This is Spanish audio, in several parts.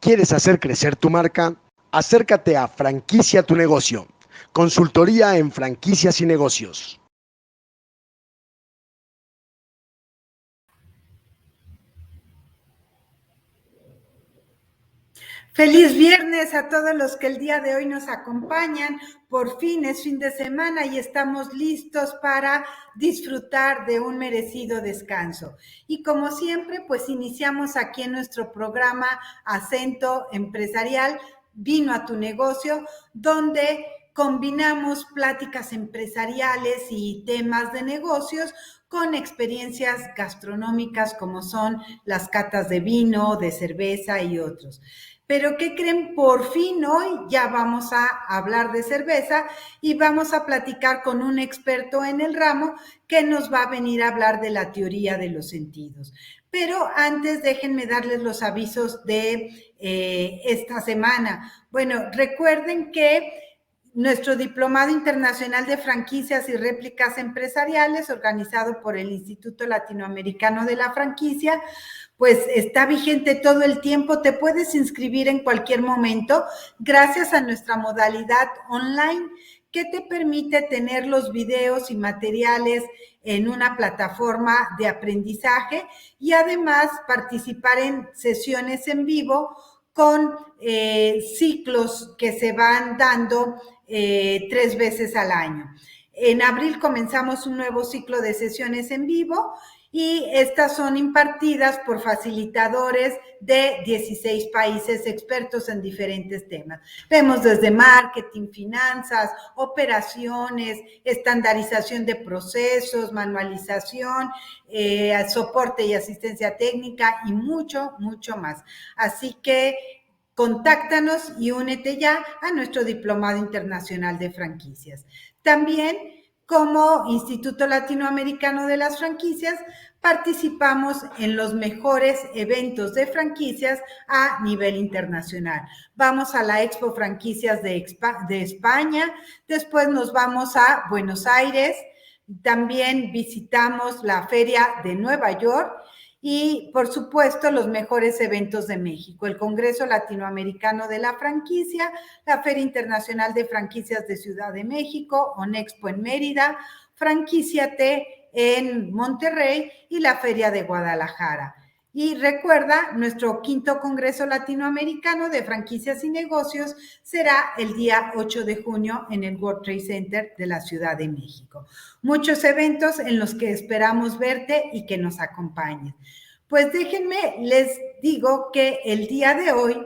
¿Quieres hacer crecer tu marca? Acércate a Franquicia tu Negocio. Consultoría en franquicias y negocios. Feliz viernes a todos los que el día de hoy nos acompañan. Por fin es fin de semana y estamos listos para disfrutar de un merecido descanso. Y como siempre, pues iniciamos aquí en nuestro programa Acento Empresarial, Vino a tu Negocio, donde combinamos pláticas empresariales y temas de negocios con experiencias gastronómicas como son las catas de vino, de cerveza y otros. Pero ¿qué creen? Por fin hoy ya vamos a hablar de cerveza y vamos a platicar con un experto en el ramo que nos va a venir a hablar de la teoría de los sentidos. Pero antes déjenme darles los avisos de esta semana. Bueno, recuerden que nuestro Diplomado Internacional de Franquicias y Réplicas Empresariales, organizado por el Instituto Latinoamericano de la Franquicia, pues está vigente todo el tiempo. Te puedes inscribir en cualquier momento gracias a nuestra modalidad online que te permite tener los videos y materiales en una plataforma de aprendizaje y además participar en sesiones en vivo con ciclos que se van dando 3 veces al año. En abril comenzamos un nuevo ciclo de sesiones en vivo y estas son impartidas por facilitadores de 16 países expertos en diferentes temas. Vemos desde marketing, finanzas, operaciones, estandarización de procesos, manualización, soporte y asistencia técnica y mucho, mucho más. Así que contáctanos y únete ya a nuestro Diplomado Internacional de Franquicias. También, como Instituto Latinoamericano de las Franquicias, participamos en los mejores eventos de franquicias a nivel internacional. Vamos a la Expo Franquicias de España, después nos vamos a Buenos Aires, también visitamos la Feria de Nueva York y, por supuesto, los mejores eventos de México, el Congreso Latinoamericano de la Franquicia, la Feria Internacional de Franquicias de Ciudad de México, ONEXPO en Mérida, Franquíciate en Monterrey y la Feria de Guadalajara. Y recuerda, nuestro 5º Congreso Latinoamericano de Franquicias y Negocios será el día 8 de junio en el World Trade Center de la Ciudad de México. Muchos eventos en los que esperamos verte y que nos acompañes. Pues déjenme, les digo que el día de hoy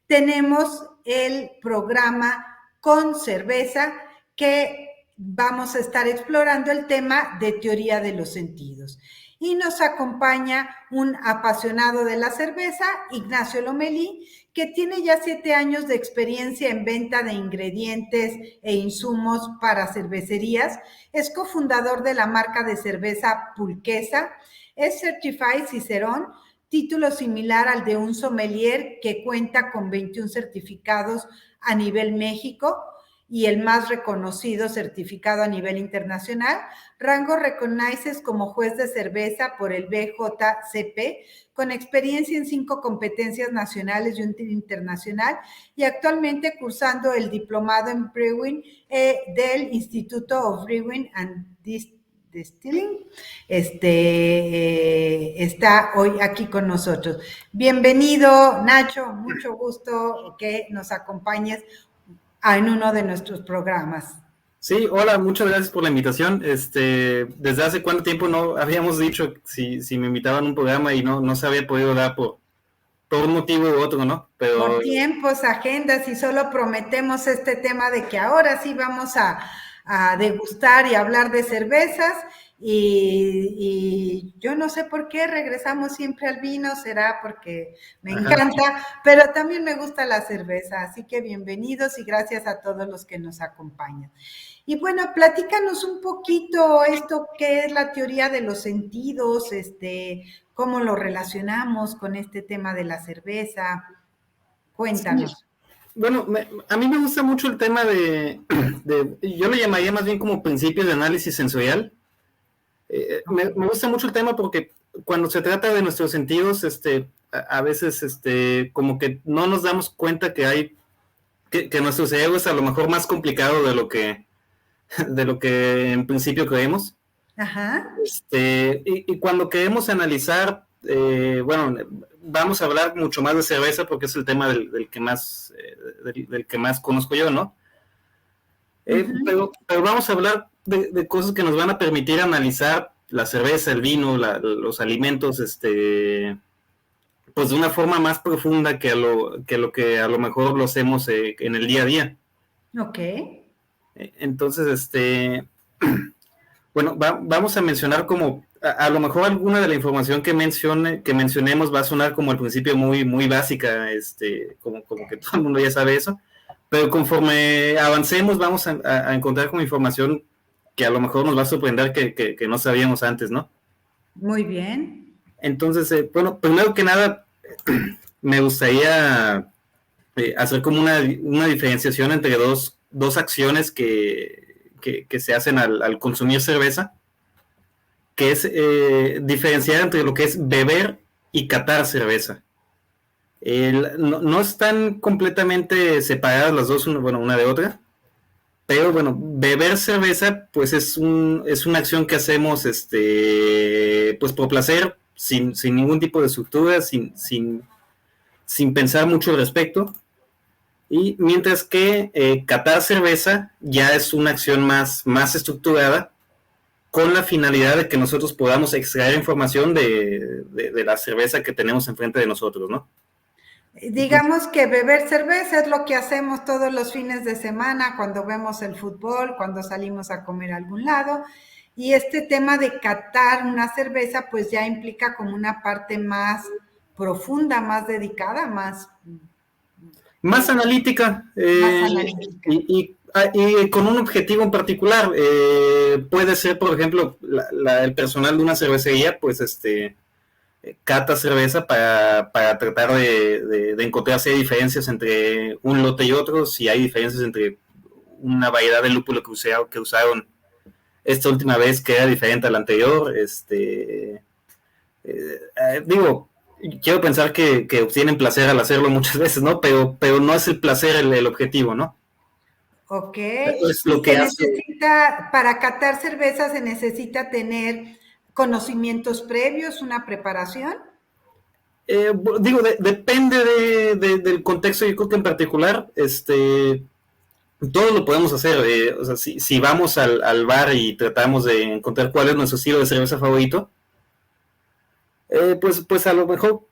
tenemos el programa con cerveza que vamos a estar explorando el tema de teoría de los sentidos. Y nos acompaña un apasionado de la cerveza, Ignacio Lomelí, que tiene ya 7 años de experiencia en venta de ingredientes e insumos para cervecerías. Es cofundador de la marca de cerveza Pulquesa, es Certified Cicerón, título similar al de un sommelier que cuenta con 21 certificados a nivel México y el más reconocido certificado a nivel internacional. Rango Recognizes como juez de cerveza por el BJCP, con experiencia en 5 competencias nacionales y un internacional, y actualmente cursando el diplomado en Brewing del Instituto of Brewing and Distilling. Está hoy aquí con nosotros. Bienvenido, Nacho, mucho gusto que nos acompañes en uno de nuestros programas. Sí, hola, muchas gracias por la invitación. ¿Desde hace cuánto tiempo no habíamos dicho si me invitaban a un programa y no se había podido dar por un motivo u otro, ¿no? Pero por tiempos, agendas, y solo prometemos este tema de que ahora sí vamos a degustar y hablar de cervezas, y yo no sé por qué regresamos siempre al vino, será porque me encanta, pero también me gusta la cerveza, así que bienvenidos y gracias a todos los que nos acompañan. Y bueno, platícanos un poquito esto, ¿qué es la teoría de los sentidos? ¿Cómo lo relacionamos con este tema de la cerveza? Cuéntanos. Sí. Bueno, a mí me gusta mucho el tema yo lo llamaría más bien como principios de análisis sensorial. Me gusta mucho el tema porque cuando se trata de nuestros sentidos, a veces, como que no nos damos cuenta que hay, que nuestro cerebro es a lo mejor más complicado de lo que en principio creemos. Ajá. Y cuando queremos analizar, bueno, vamos a hablar mucho más de cerveza porque es el tema del que más conozco yo, ¿no? Pero vamos a hablar de cosas que nos van a permitir analizar la cerveza, el vino, los alimentos, pues de una forma más profunda que lo que a lo mejor lo hacemos en el día a día. Ok. Entonces, bueno, vamos a mencionar como, a lo mejor alguna de la información que mencionemos va a sonar como al principio muy, muy básica, como que todo el mundo ya sabe eso, pero conforme avancemos vamos a encontrar como información que a lo mejor nos va a sorprender que no sabíamos antes, ¿no? Muy bien. Entonces, bueno, primero que nada, me gustaría hacer como una diferenciación entre dos acciones que se hacen al consumir cerveza, que es diferenciar entre lo que es beber y catar cerveza. No están completamente separadas las dos, una de otra, pero bueno, beber cerveza pues es una acción que hacemos pues por placer, sin ningún tipo de estructura, sin pensar mucho al respecto. Y mientras que catar cerveza ya es una acción más estructurada, con la finalidad de que nosotros podamos extraer información de la cerveza que tenemos enfrente de nosotros, ¿no? Digamos que beber cerveza es lo que hacemos todos los fines de semana cuando vemos el fútbol, cuando salimos a comer a algún lado. Y este tema de catar una cerveza pues ya implica como una parte más profunda, más dedicada, más analítica, más analítica. Y con un objetivo en particular. Puede ser, por ejemplo, el personal de una cervecería, pues cata cerveza para tratar de encontrar si hay diferencias entre un lote y otro, si hay diferencias entre una variedad de lúpulo que usaron esta última vez que era diferente a la anterior. Digo, quiero pensar que obtienen placer al hacerlo muchas veces, ¿no? Pero no es el placer el objetivo, ¿no? Ok. Es lo que hace. Para catar cerveza se necesita tener conocimientos previos, una preparación. Digo, depende del contexto. Yo creo que en particular, todos lo podemos hacer. O sea, si vamos al bar y tratamos de encontrar cuál es nuestro estilo de cerveza favorito, pues a lo mejor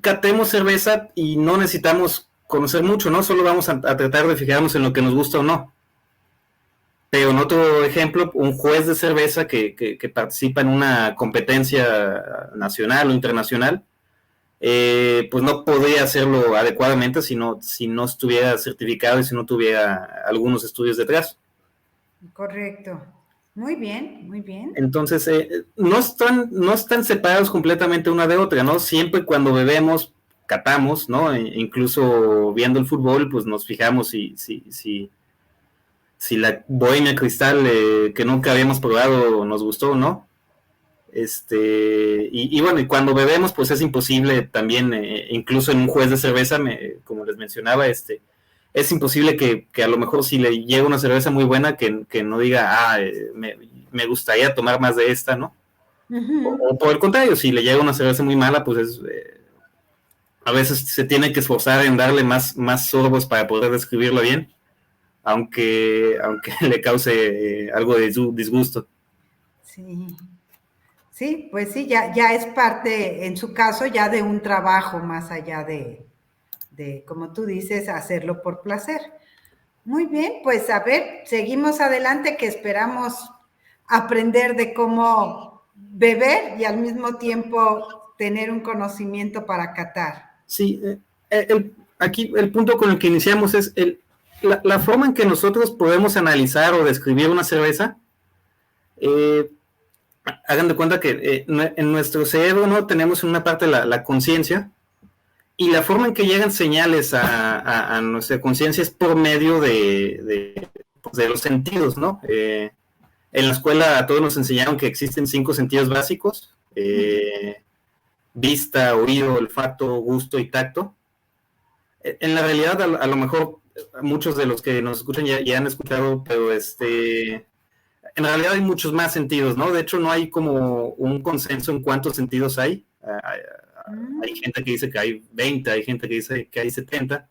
catemos cerveza y no necesitamos conocer mucho, ¿no? Solo vamos a tratar de fijarnos en lo que nos gusta o no. Pero en otro ejemplo, un juez de cerveza que participa en una competencia nacional o internacional, pues no podría hacerlo adecuadamente si no estuviera certificado y si no tuviera algunos estudios detrás. Correcto. Muy bien, muy bien. Entonces, no están separados completamente una de otra, ¿no? Siempre cuando bebemos, catamos, ¿no? Incluso viendo el fútbol, pues nos fijamos si la Bohemia Cristal que nunca habíamos probado nos gustó o no. Y bueno, y cuando bebemos, pues es imposible también, incluso en un juez de cerveza, como les mencionaba, es imposible que a lo mejor si le llega una cerveza muy buena, que no diga, me gustaría tomar más de esta, ¿no? Uh-huh. O por el contrario, si le llega una cerveza muy mala, pues a veces se tiene que esforzar en darle más sorbos para poder describirlo bien, aunque le cause algo de disgusto. Sí, pues sí, ya es parte, en su caso, ya de un trabajo más allá de, como tú dices, hacerlo por placer. Muy bien, pues a ver, seguimos adelante, que esperamos aprender de cómo beber y al mismo tiempo tener un conocimiento para catar. Sí, aquí el punto con el que iniciamos es la forma en que nosotros podemos analizar o describir una cerveza. Hagan de cuenta que en nuestro cerebro, ¿no?, tenemos en una parte la conciencia, y la forma en que llegan señales a nuestra conciencia es por medio de los sentidos, ¿no? En la escuela a todos nos enseñaron que existen 5 sentidos básicos. vista, oído, olfato, gusto y tacto. En la realidad, a lo mejor muchos de los que nos escuchan ya han escuchado, pero en realidad hay muchos más sentidos, ¿no? De hecho, no hay como un consenso en cuántos sentidos hay. Hay gente que dice que hay 20, hay gente que dice que hay 70.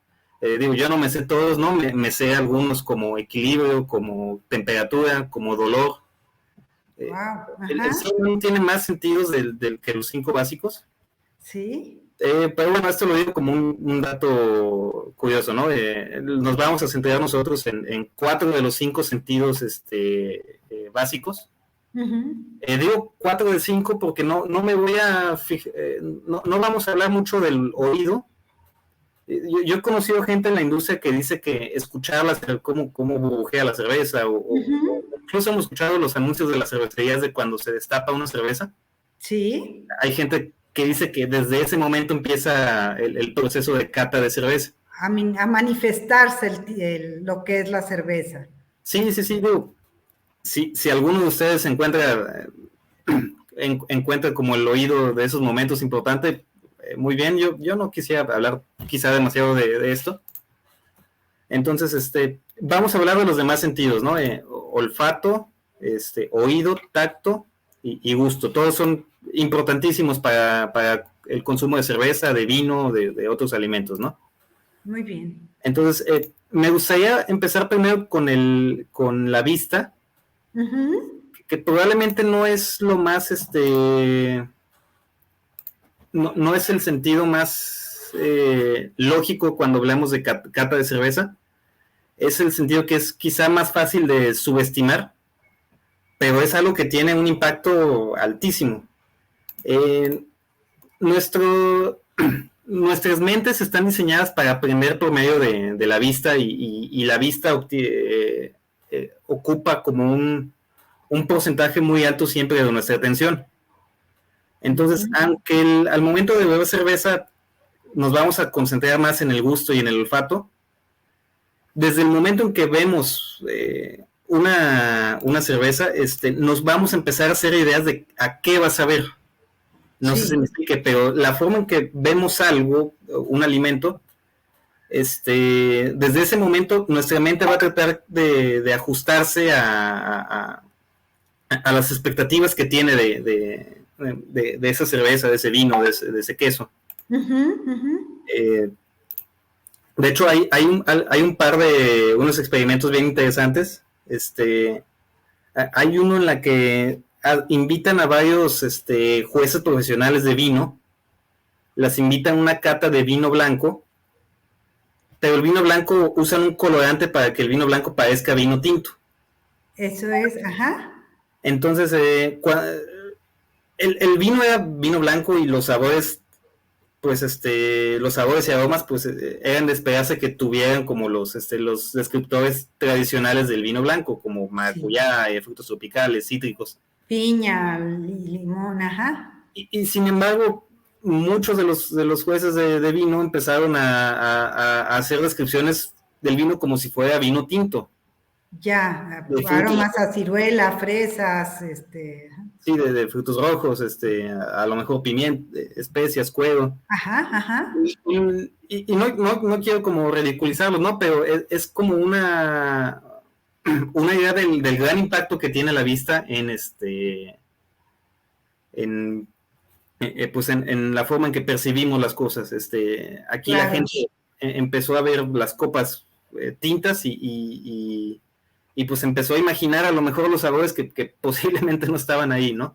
Digo, yo no me sé todos, ¿no? Me sé algunos como equilibrio, como temperatura, como dolor. Wow. El ser humano tiene más sentidos que los 5 básicos. Sí. Pero bueno, esto lo digo como un dato curioso, ¿no? Nos vamos a centrar nosotros en 4 de los 5 sentidos básicos. Digo 4 de 5 porque no me voy a no vamos a hablar mucho del oído. Yo he conocido gente en la industria que dice que escuchar cómo burbujea la cerveza o incluso hemos escuchado los anuncios de las cervecerías de cuando se destapa una cerveza. Sí. Hay gente que dice que desde ese momento empieza el proceso de cata de cerveza. A manifestarse lo que es la cerveza. Sí, digo, si alguno de ustedes encuentra como el oído de esos momentos importante, muy bien. Yo no quisiera hablar quizá demasiado de esto. Entonces, vamos a hablar de los demás sentidos, ¿no? Olfato, oído, tacto y gusto. Todos son importantísimos para el consumo de cerveza, de vino, de otros alimentos, ¿no? Muy bien. Entonces, me gustaría empezar primero con la vista, que probablemente no es lo más, no es el sentido más lógico cuando hablamos de cata de cerveza. Es el sentido que es quizá más fácil de subestimar, pero es algo que tiene un impacto altísimo. Nuestras mentes están diseñadas para aprender por medio de la vista y la vista ocupa como un porcentaje muy alto siempre de nuestra atención. Entonces, aunque al momento de beber cerveza nos vamos a concentrar más en el gusto y en el olfato, desde el momento en que vemos una cerveza, nos vamos a empezar a hacer ideas de a qué va a saber. No sé si me explique, pero la forma en que vemos algo, un alimento, desde ese momento nuestra mente va a tratar de ajustarse a las expectativas que tiene de esa cerveza, de ese vino, de ese queso. De hecho, hay un par de unos experimentos bien interesantes. Hay uno en la que invitan a varios jueces profesionales de vino, las invitan a una cata de vino blanco, pero el vino blanco usan un colorante para que el vino blanco parezca vino tinto. Eso es, Entonces, el vino era vino blanco y los sabores, pues los sabores y aromas, pues eran de esperarse que tuvieran como los descriptores tradicionales del vino blanco, como maracuyá, frutos tropicales, cítricos. Piña, limón, Y sin embargo, muchos de los jueces de vino empezaron a hacer descripciones del vino como si fuera vino tinto. Ya, aromas a ciruela, fresas, Sí, de frutos rojos, a lo mejor pimienta, especias, cuero. Y no quiero como ridiculizarlo, ¿no? Pero es como una idea del gran impacto que tiene la vista pues en la forma en que percibimos las cosas. Aquí la gente empezó a ver las copas tintas y pues empezó a imaginar a lo mejor los sabores que posiblemente no estaban ahí, ¿no?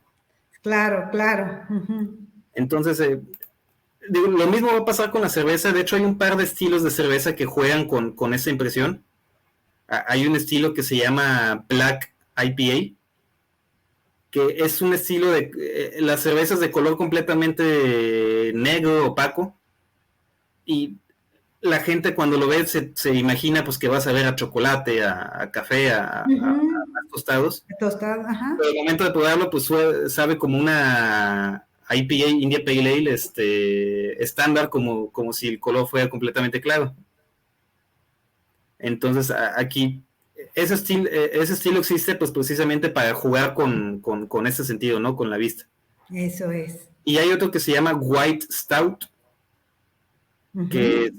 Claro. Entonces, lo mismo va a pasar con la cerveza. De hecho, hay un par de estilos de cerveza que juegan con esa impresión. Hay un estilo que se llama Black IPA, que es un estilo de las cervezas de color completamente negro, opaco, y la gente cuando lo ve se imagina pues que va a saber a chocolate, a café, a tostados. Tostado, Pero al momento de probarlo, pues sabe como una IPA, India Pale Ale, estándar, como si el color fuera completamente claro. Entonces, aquí, ese estilo existe pues precisamente para jugar con ese sentido, ¿no? Con la vista. Eso es. Y hay otro que se llama White Stout, que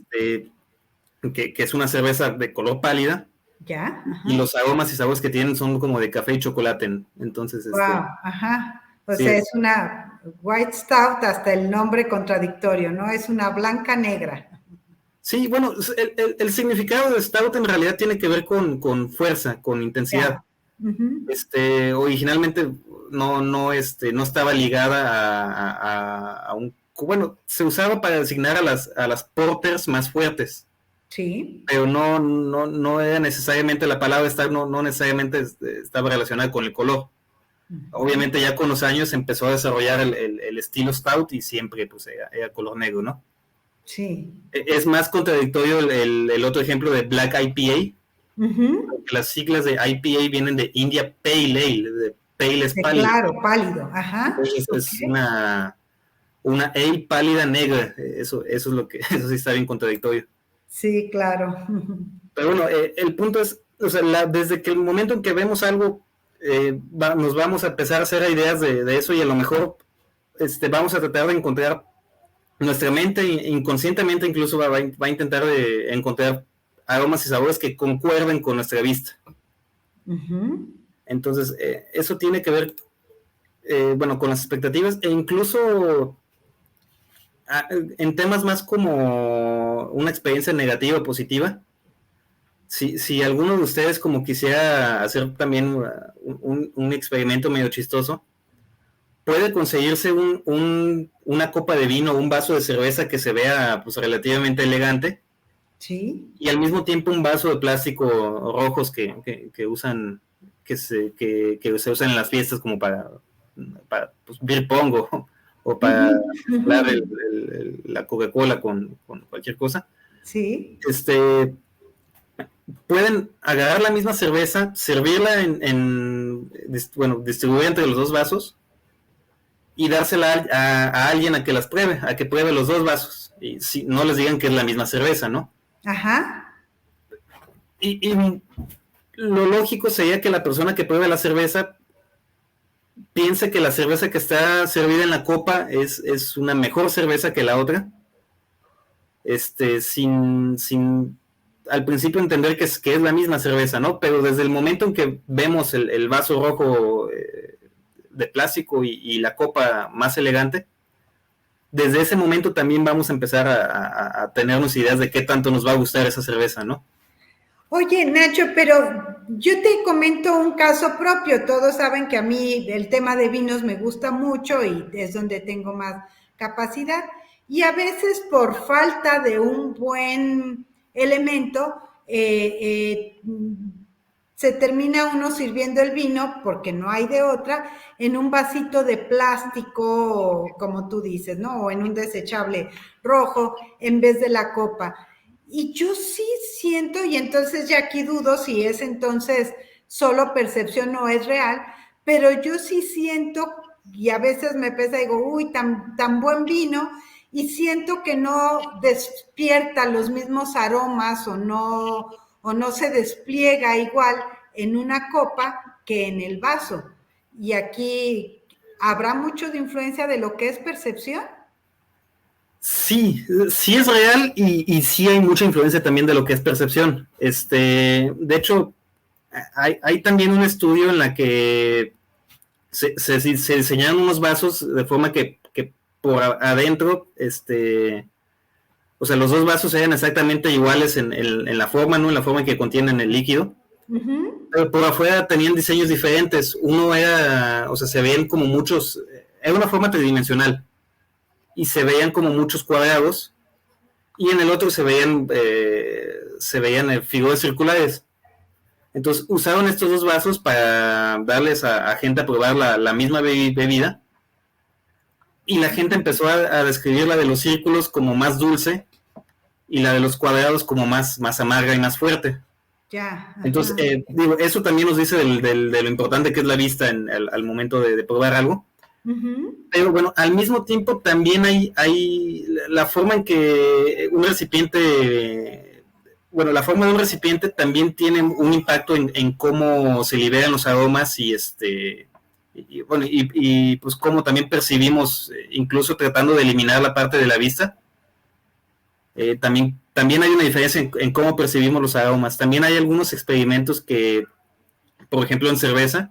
es una cerveza de color pálida. Ya. Y los aromas y sabores que tienen son como de café y chocolate. Entonces, Wow, ajá. O sí, sea, es una White Stout, hasta el nombre contradictorio, ¿no? Es una blanca negra. sí, bueno, el significado de Stout en realidad tiene que ver con fuerza, con intensidad. Originalmente no estaba ligada a un... Bueno, se usaba para designar a las porters más fuertes. Sí. Pero no era necesariamente, la palabra Stout no necesariamente estaba relacionada con el color. Obviamente ya con los años empezó a desarrollar el estilo Stout y siempre pues era color negro, ¿no? Sí. Es más contradictorio el otro ejemplo de Black IPA. Las siglas de IPA vienen de India Pale Ale, de Pale es pálido. Claro, pálido, ajá. Es una ale pálida negra, eso es lo que, eso sí está bien contradictorio. Sí, claro. Pero bueno, el punto es, o sea, desde que el momento en que vemos algo, nos vamos a empezar a hacer ideas de eso, y a lo mejor vamos a tratar de encontrar, nuestra mente inconscientemente incluso va a intentar de encontrar aromas y sabores que concuerden con nuestra vista. Entonces, eso tiene que ver, bueno, con las expectativas, e incluso en temas más como una experiencia negativa o positiva. Si alguno de ustedes como quisiera hacer también un experimento medio chistoso, puede conseguirse una copa de vino o un vaso de cerveza que se vea pues relativamente elegante. Sí. Y al mismo tiempo un vaso de plástico rojos que usan, que se usan en las fiestas como para pues, beer pong o para mezclar la Coca-Cola con cualquier cosa. Sí. Pueden agarrar la misma cerveza, servirla distribuir entre los dos vasos y dársela a alguien a que las pruebe, a que pruebe los dos vasos. Y si no les digan que es la misma cerveza, ¿no? Ajá. Y lo lógico sería que la persona que pruebe la cerveza piense que la cerveza que está servida en la copa es una mejor cerveza que la otra, sin al principio entender que es la misma cerveza, ¿no? Pero desde el momento en que vemos el vaso rojo de plástico y la copa más elegante, desde ese momento también vamos a empezar a tenernos ideas de qué tanto nos va a gustar esa cerveza, ¿no? Oye, Nacho, pero yo te comento un caso propio. Todos saben que a mí el tema de vinos me gusta mucho y es donde tengo más capacidad. Y a veces por falta de un buen elemento, se termina uno sirviendo el vino, porque no hay de otra, en un vasito de plástico, como tú dices, ¿no? O en un desechable rojo en vez de la copa. Y yo sí siento, y entonces ya aquí dudo si es entonces solo percepción o es real, pero yo sí siento, y a veces me pesa y digo, uy, tan buen vino, y siento que no despierta los mismos aromas o no se despliega igual en una copa que en el vaso. Y aquí, ¿habrá mucho de influencia de lo que es percepción? Sí es real y sí hay mucha influencia también de lo que es percepción. De hecho, hay también un estudio en la que se diseñaron unos vasos de forma que por adentro, o sea, los dos vasos eran exactamente iguales en la forma, ¿no? En la forma en que contienen el líquido. Pero por afuera tenían diseños diferentes. Uno era, o sea, se veían como muchos, era una forma tridimensional y se veían como muchos cuadrados, y en el otro se veían figuras circulares. Entonces usaron estos dos vasos para darles a gente a probar la misma bebida, y la gente empezó a describir la de los círculos como más dulce y la de los cuadrados como más amarga y más fuerte. Ya. Entonces, digo, eso también nos dice de lo importante que es la vista al momento de probar algo. Pero bueno, al mismo tiempo también hay la forma en que un recipiente, bueno, la forma de un recipiente también tiene un impacto en cómo se liberan los aromas y bueno, y pues cómo también percibimos incluso tratando de eliminar la parte de la vista. También hay una diferencia en cómo percibimos los aromas. También hay algunos experimentos que, por ejemplo, en cerveza,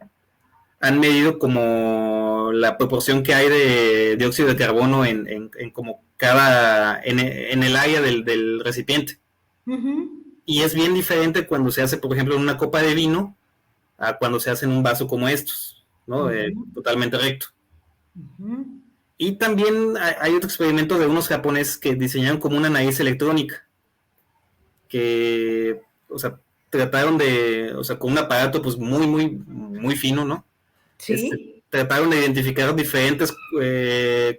han medido como la proporción que hay de dióxido de carbono en como en el área del recipiente. Uh-huh. Y es bien diferente cuando se hace, por ejemplo, en una copa de vino a cuando se hace en un vaso como estos, ¿no? Uh-huh. Totalmente recto. Uh-huh. Y también hay otro experimento de unos japoneses que diseñaron como una nariz electrónica, que, o sea, trataron o sea, con un aparato pues muy fino, ¿no? Sí. Trataron de identificar diferentes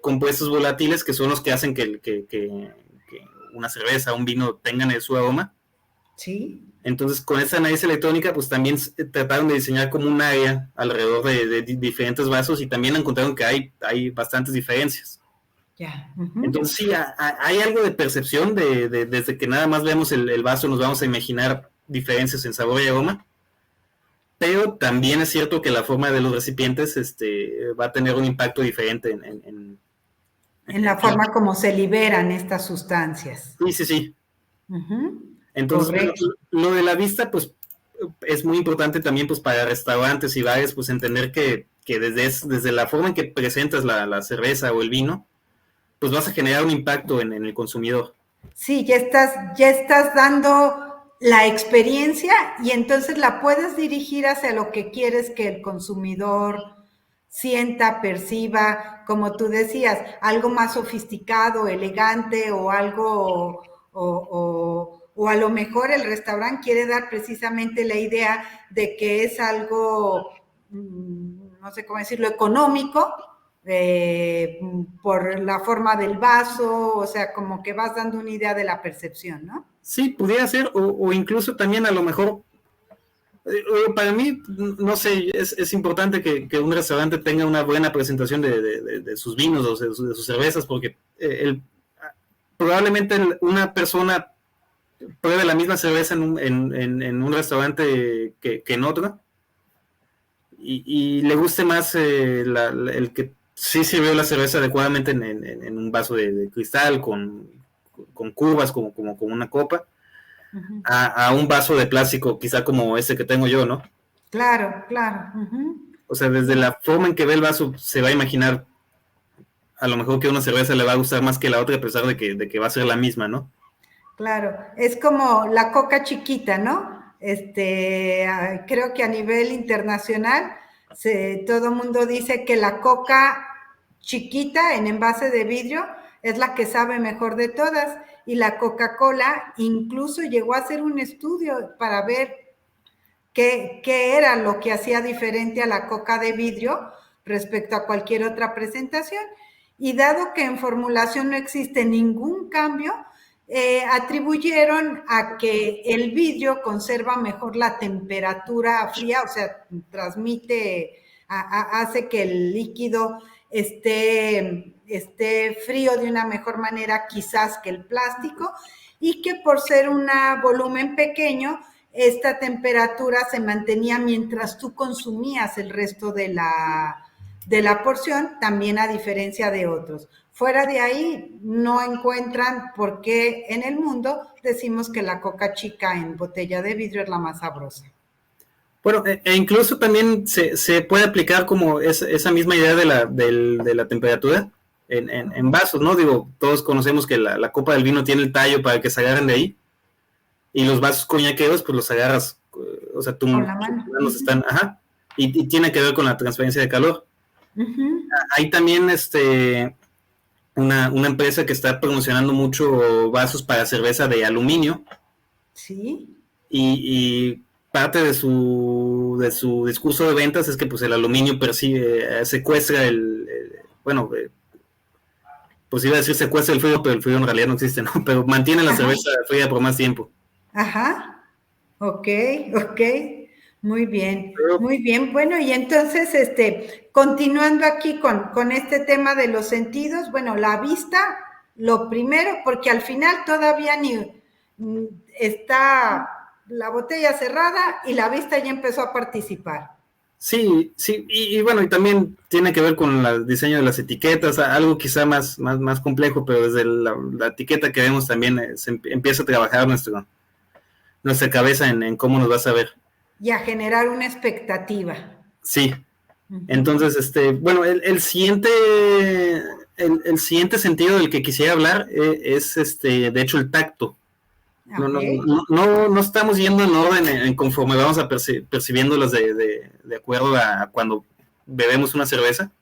compuestos volátiles que son los que hacen que una cerveza, un vino tengan su aroma. Sí. Entonces, con esa nariz electrónica, pues también trataron de diseñar como un área alrededor de diferentes vasos y también encontraron que hay bastantes diferencias. Ya. Uh-huh. Entonces, sí, hay algo de percepción desde que nada más vemos el vaso, nos vamos a imaginar diferencias en sabor y aroma. Pero también es cierto que la forma de los recipientes va a tener un impacto diferente en la forma como se liberan estas sustancias. Sí. Uh-huh. Entonces, lo de la vista, pues, es muy importante también, pues, para restaurantes y bares, pues, entender que desde la forma en que presentas la cerveza o el vino, pues vas a generar un impacto en el consumidor. Sí, ya estás dando la experiencia y entonces la puedes dirigir hacia lo que quieres que el consumidor sienta, perciba, como tú decías, algo más sofisticado, elegante o algo, o a lo mejor el restaurante quiere dar precisamente la idea de que es algo, no sé cómo decirlo, económico, por la forma del vaso, o sea, como que vas dando una idea de la percepción, ¿no? Sí, pudiera ser, o incluso también a lo mejor, para mí, no sé, es importante que un restaurante tenga una buena presentación de sus vinos o de sus cervezas, porque probablemente una persona pruebe la misma cerveza en un restaurante que en otro, y le guste más el que sí sirvió la cerveza adecuadamente en un vaso de cristal con curvas como una copa, uh-huh, a un vaso de plástico quizá como ese que tengo yo, ¿no? Claro. Uh-huh. O sea, desde la forma en que ve el vaso se va a imaginar a lo mejor que una cerveza le va a gustar más que la otra a pesar de que va a ser la misma, ¿no? Claro, es como la coca chiquita, ¿no? Creo que a nivel internacional todo mundo dice que la coca chiquita en envase de vidrio es la que sabe mejor de todas, y la Coca-Cola incluso llegó a hacer un estudio para ver qué era lo que hacía diferente a la coca de vidrio respecto a cualquier otra presentación, y dado que en formulación no existe ningún cambio, atribuyeron a que el vidrio conserva mejor la temperatura fría, o sea, hace que el líquido esté frío de una mejor manera quizás que el plástico, y que por ser un volumen pequeño, esta temperatura se mantenía mientras tú consumías el resto de la porción, también a diferencia de otros. Fuera de ahí, no encuentran por qué en el mundo decimos que la coca chica en botella de vidrio es la más sabrosa. Bueno, incluso también se puede aplicar como esa misma idea de la temperatura en vasos, ¿no? Digo, todos conocemos que la copa del vino tiene el tallo para que se agarren de ahí, y los vasos coñaqueros, pues los agarras, o sea, tus manos están, ajá, y tiene que ver con la transferencia de calor. Uh-huh. Hay también una empresa que está promocionando mucho vasos para cerveza de aluminio. Sí. Y parte de su discurso de ventas es que pues el aluminio secuestra pues iba a decir secuestra el frío, pero el frío en realidad no existe, ¿no? Pero mantiene la cerveza fría por más tiempo. Ajá. Ok. Muy bien. Bueno, y entonces, continuando aquí con este tema de los sentidos, bueno, la vista, lo primero, porque al final todavía ni está la botella cerrada y la vista ya empezó a participar. Sí, sí, y bueno, y también tiene que ver con el diseño de las etiquetas, algo quizá más complejo, pero desde la etiqueta que vemos también empieza a trabajar nuestra cabeza en cómo nos vas a ver. Y a generar una expectativa. Sí, entonces, bueno, el siguiente sentido del que quisiera hablar es, de hecho, el tacto. Okay. No estamos yendo en orden en conforme vamos a percibiéndolas de acuerdo a cuando bebemos una cerveza,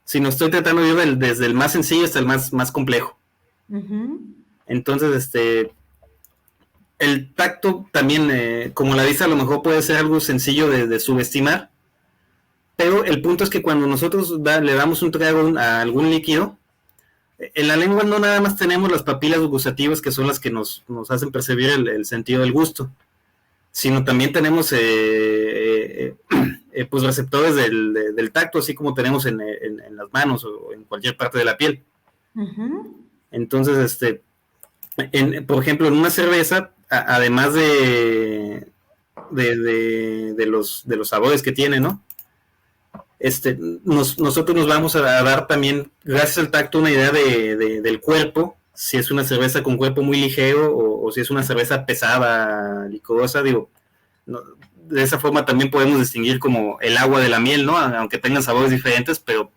sino estoy tratando de ir desde el más sencillo hasta el más complejo. Entonces, el tacto también, como la vista, a lo mejor puede ser algo sencillo de subestimar, pero el punto es que cuando nosotros le damos un trago a algún líquido, en la lengua no nada más tenemos las papilas gustativas, que son las que nos hacen percibir el sentido del gusto, sino también tenemos pues receptores del tacto, así como tenemos en las manos o en cualquier parte de la piel. Entonces, por ejemplo, en una cerveza, además de los sabores que tiene, ¿no? Nosotros nos vamos a dar también, gracias al tacto, una idea del cuerpo, si es una cerveza con cuerpo muy ligero o si es una cerveza pesada, licorosa, digo, no, de esa forma también podemos distinguir como el agua de la miel, ¿no? Aunque tengan sabores diferentes, pero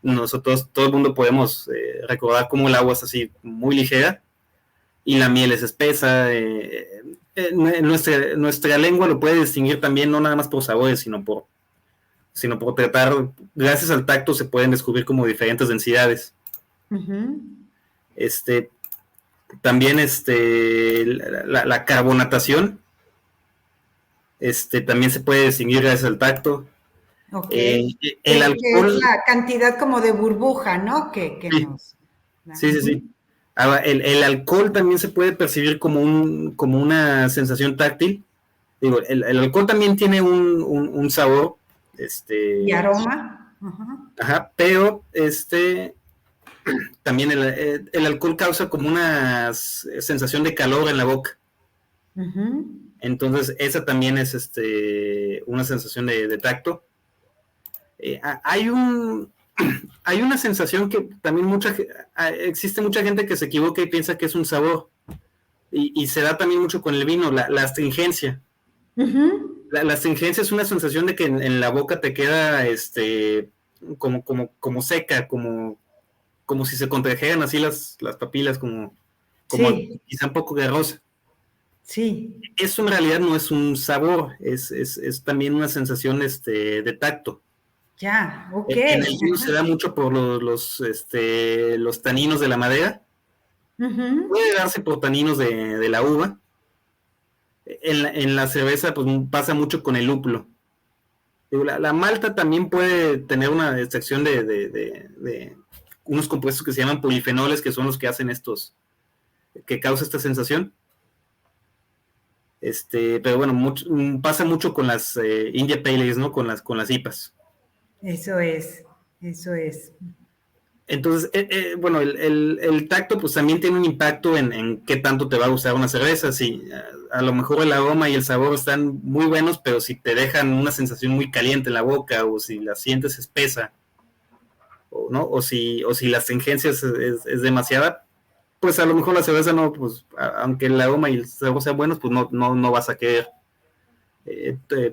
nosotros, todo el mundo podemos recordar cómo el agua es así muy ligera y la miel es espesa. Nuestra lengua lo puede distinguir también, no nada más por sabores, sino por tratar, gracias al tacto se pueden descubrir como diferentes densidades. También la carbonatación también se puede distinguir gracias al tacto. Okay. El alcohol, es la cantidad como de burbuja, ¿no? Que sí. nos da. Sí. Ahora, el alcohol también se puede percibir como una sensación táctil. Digo, el alcohol también tiene un sabor. Y aroma. Ajá, pero también el alcohol causa como una sensación de calor en la boca. Entonces, esa también es una sensación de tacto. Hay una sensación que también existe mucha gente que se equivoca y piensa que es un sabor. Y se da también mucho con el vino, la astringencia. La astringencia es una sensación de que en la boca te queda como seca, como si se contrajeran así las papilas, como sí, quizá un poco garrosa. Sí. Eso en realidad no es un sabor, es también una sensación de tacto. Ya, ok. En el vino se da mucho por los taninos de la madera. Puede darse por taninos de la uva. En la cerveza pues pasa mucho con el lúpulo. La malta también puede tener una extracción de unos compuestos que se llaman polifenoles, que son los que hacen que causa esta sensación. Pero bueno, pasa mucho con las India Pale Ales, ¿no? Con las IPAs. Eso es. Entonces, bueno, el tacto pues también tiene un impacto en qué tanto te va a gustar una cerveza. Si a lo mejor el aroma y el sabor están muy buenos, pero si te dejan una sensación muy caliente en la boca, o si la sientes espesa, ¿no? o si la astringencia es demasiada, pues a lo mejor la cerveza no, pues aunque el aroma y el sabor sean buenos, pues no vas a querer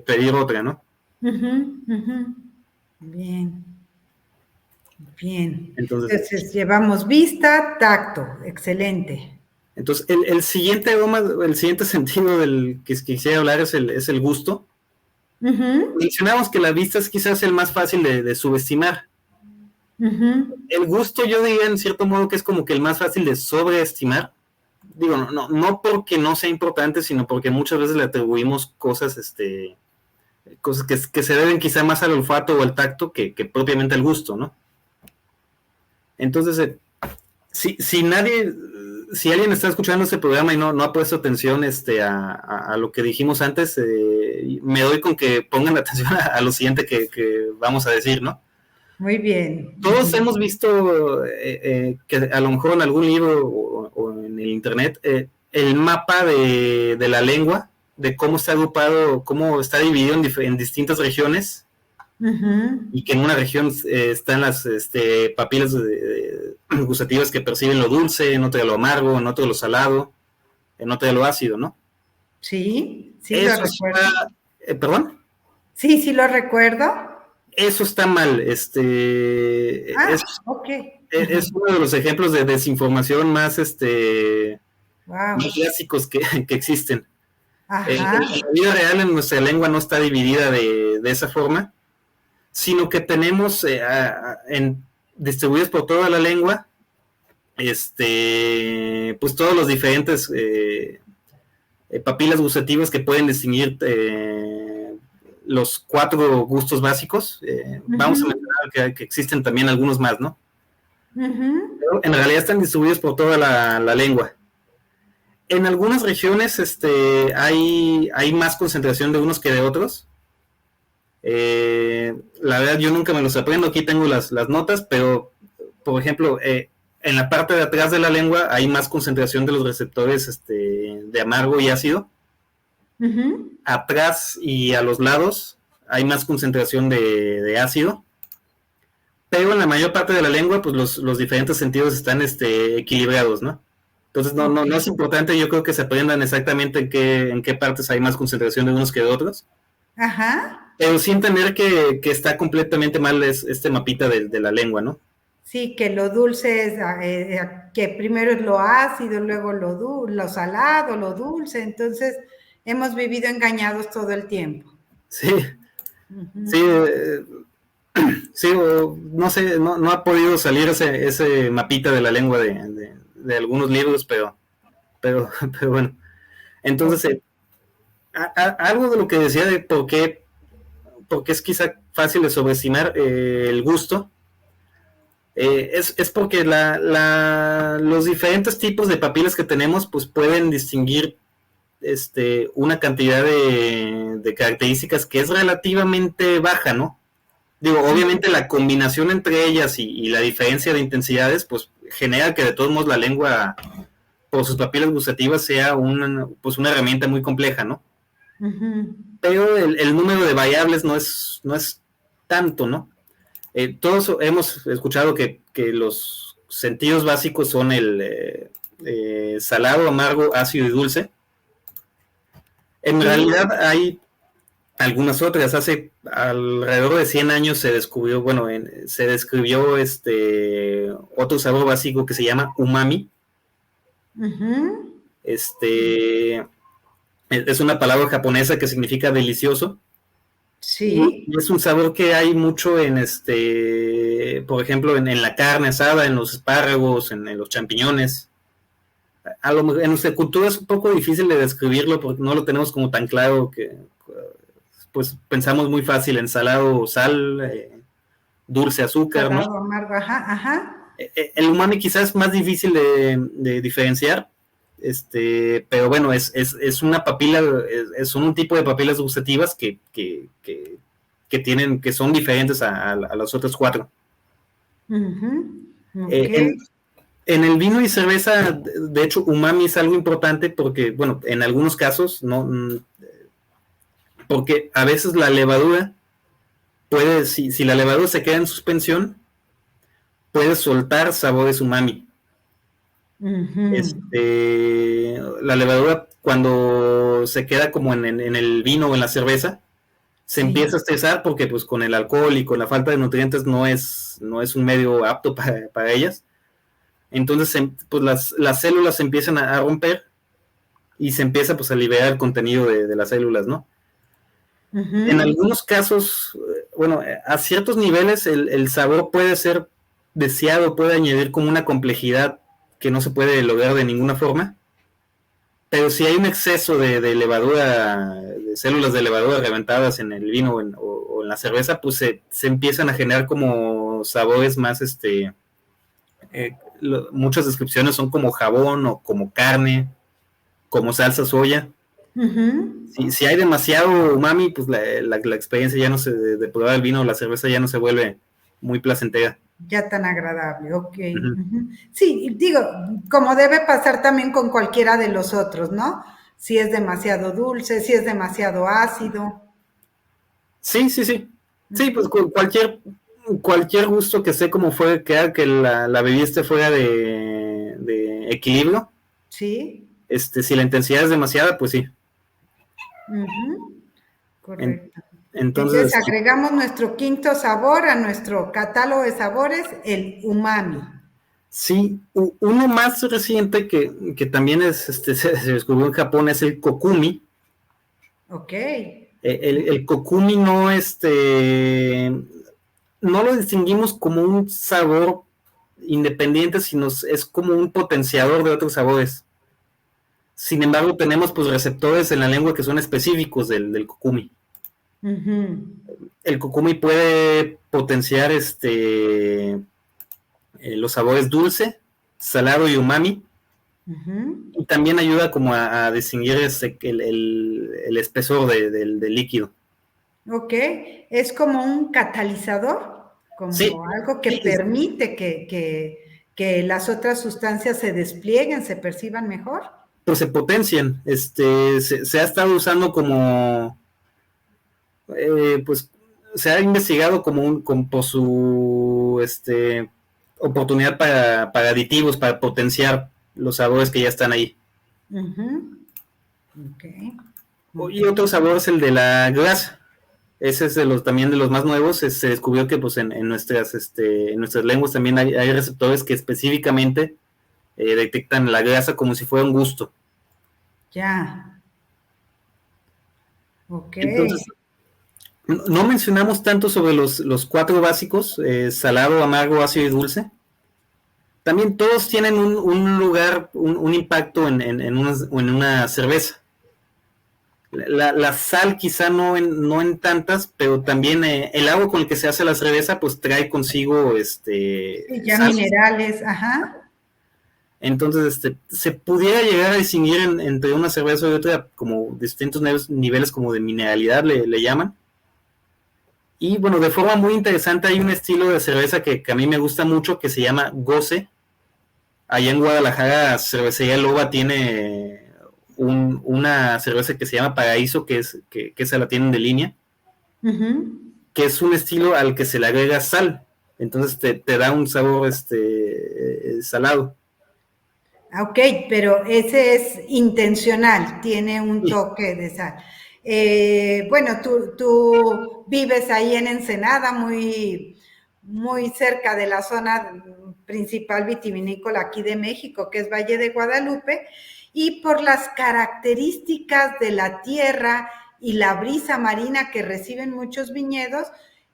pedir otra, ¿no? Bien. Entonces llevamos vista, tacto, excelente. Entonces el siguiente aroma, el siguiente sentido del que quisiera hablar es el gusto. Mencionamos que la vista es quizás el más fácil de subestimar. El gusto, yo diría en cierto modo que es como que el más fácil de sobreestimar. Digo, no porque no sea importante, sino porque muchas veces le atribuimos cosas que se deben quizá más al olfato o al tacto que propiamente al gusto, ¿no? Entonces, si alguien está escuchando este programa y no ha puesto atención a lo que dijimos antes, me doy con que pongan atención a lo siguiente que vamos a decir, ¿no? Muy bien. Todos hemos visto que a lo mejor en algún libro o en el internet el mapa de la lengua, de cómo está agrupado, cómo está dividido en distintas regiones. y que en una región están las papilas gustativas que perciben lo dulce, en otra lo amargo, en otra lo salado, en otra lo ácido, ¿no? Sí, sí Eso lo recuerdo. ¿Perdón? Sí, sí lo recuerdo. Eso está mal. Ok. Es uno de los ejemplos de desinformación más, Wow. más clásicos que existen. En Ajá. la vida real, en nuestra lengua no está dividida de esa forma, sino que tenemos distribuidos por toda la lengua, pues todos los diferentes papilas gustativas que pueden distinguir los 4 gustos básicos. Vamos a mencionar que existen también algunos más, ¿no? Pero en realidad están distribuidos por toda la lengua. En algunas regiones hay más concentración de unos que de otros. La verdad yo nunca me los aprendo, aquí tengo las notas, pero por ejemplo, en la parte de atrás de la lengua hay más concentración de los receptores de amargo y ácido. Atrás y a los lados hay más concentración de ácido, pero en la mayor parte de la lengua pues los diferentes sentidos están equilibrados, ¿no? Entonces no es importante, yo creo que se aprendan exactamente en qué partes hay más concentración de unos que de otros. Ajá. Pero sin entender que está completamente mal este mapita de la lengua, ¿no? Sí, que lo dulce es, que primero es lo ácido, luego lo salado, lo dulce, entonces hemos vivido engañados todo el tiempo. Sí, sí, sí, no sé, no ha podido salir ese mapita de la lengua de algunos libros, pero bueno. Entonces, algo de lo que decía de por qué es quizá fácil de sobreestimar el gusto, es porque los diferentes tipos de papilas que tenemos pues pueden distinguir una cantidad de características que es relativamente baja, ¿no? Digo, obviamente la combinación entre ellas y la diferencia de intensidades pues genera que de todos modos la lengua por sus papilas gustativas sea una herramienta muy compleja, ¿no? Pero el número de variables no es tanto, ¿no? Todos hemos escuchado que los sentidos básicos son el salado, amargo, ácido y dulce. En realidad hay algunas otras. Hace alrededor de 100 años se descubrió, se describió otro sabor básico que se llama umami. Es una palabra japonesa que significa delicioso. Sí. Y es un sabor que hay mucho por ejemplo, en la carne asada, en los espárragos, en los champiñones. En nuestra cultura es un poco difícil de describirlo porque no lo tenemos como tan claro que pues pensamos muy fácil en salado, sal, dulce, azúcar, salado, ¿no? amargo, ajá. El umami quizás es más difícil de diferenciar, pero bueno, es una papila, son un tipo de papilas gustativas que son diferentes a las otras 4. Okay. En el vino y cerveza, de hecho, umami es algo importante porque, bueno, en algunos casos, porque a veces la levadura si la levadura se queda en suspensión, puede soltar sabores umami. La levadura cuando se queda como en el vino o en la cerveza, se empieza a estresar porque pues con el alcohol y con la falta de nutrientes no es un medio apto para ellas. Entonces pues las células se empiezan a romper y se empieza pues a liberar el contenido de las células, ¿no? En algunos casos, a ciertos niveles el sabor puede ser deseado, puede añadir como una complejidad que no se puede lograr de ninguna forma, pero si hay un exceso de levadura, de células de levadura reventadas en el vino o en la cerveza, pues se empiezan a generar como sabores más, muchas descripciones son como jabón o como carne, como salsa soya. Si hay demasiado umami, pues la experiencia ya no se, de probar el vino o la cerveza ya no se vuelve muy placentera. Ya tan agradable, ok. Sí, digo, como debe pasar también con cualquiera de los otros, ¿no? Si es demasiado dulce, si es demasiado ácido. Sí. Sí, pues cualquier gusto que sé como fue, que haga que la bebida esté fuera de equilibrio. Sí. Si la intensidad es demasiada, pues sí. En- Correcto. Entonces entonces, agregamos nuestro quinto sabor a nuestro catálogo de sabores, el umami. sí, uno más reciente que también se descubrió en Japón es el kokumi. Ok. El kokumi no lo distinguimos como un sabor independiente, sino es como un potenciador de otros sabores. Sin embargo, tenemos pues receptores en la lengua que son específicos del kokumi. El kokumi puede potenciar los sabores dulce, salado y umami. Y también ayuda como a distinguir el espesor del líquido. Ok, es como un catalizador, Sí, como algo que sí, permite que las otras sustancias se desplieguen, se perciban mejor. pues se potencian. Se ha estado usando como, pues se ha investigado por su oportunidad para aditivos, para potenciar los sabores que ya están ahí. Okay. Y otro sabor es el de la grasa. Ese es también de los más nuevos. Se descubrió que pues, en nuestras lenguas también hay receptores que específicamente detectan la grasa como si fuera un gusto. Ya. Ok. Entonces, no mencionamos tanto sobre los cuatro básicos, salado, amargo, ácido y dulce. También todos tienen un lugar, un impacto en una cerveza. La sal quizá no en tantas, pero también el agua con el que se hace la cerveza pues trae consigo Sí, ya sal. minerales, ajá. Entonces se pudiera llegar a distinguir entre una cerveza y otra como distintos niveles como de mineralidad le llaman. Y bueno, de forma muy interesante hay un estilo de cerveza que a mí me gusta mucho que se llama Goce. Allá en Guadalajara, Cervecería Loba tiene una cerveza que se llama Paraíso, que esa la tienen de línea, que es un estilo al que se le agrega sal. Entonces te da un sabor salado. Ok, pero ese es intencional, tiene un toque de sal. Bueno, tú vives ahí en Ensenada, muy, muy cerca de la zona principal vitivinícola aquí de México, que es Valle de Guadalupe, y por las características de la tierra y la brisa marina que reciben muchos viñedos,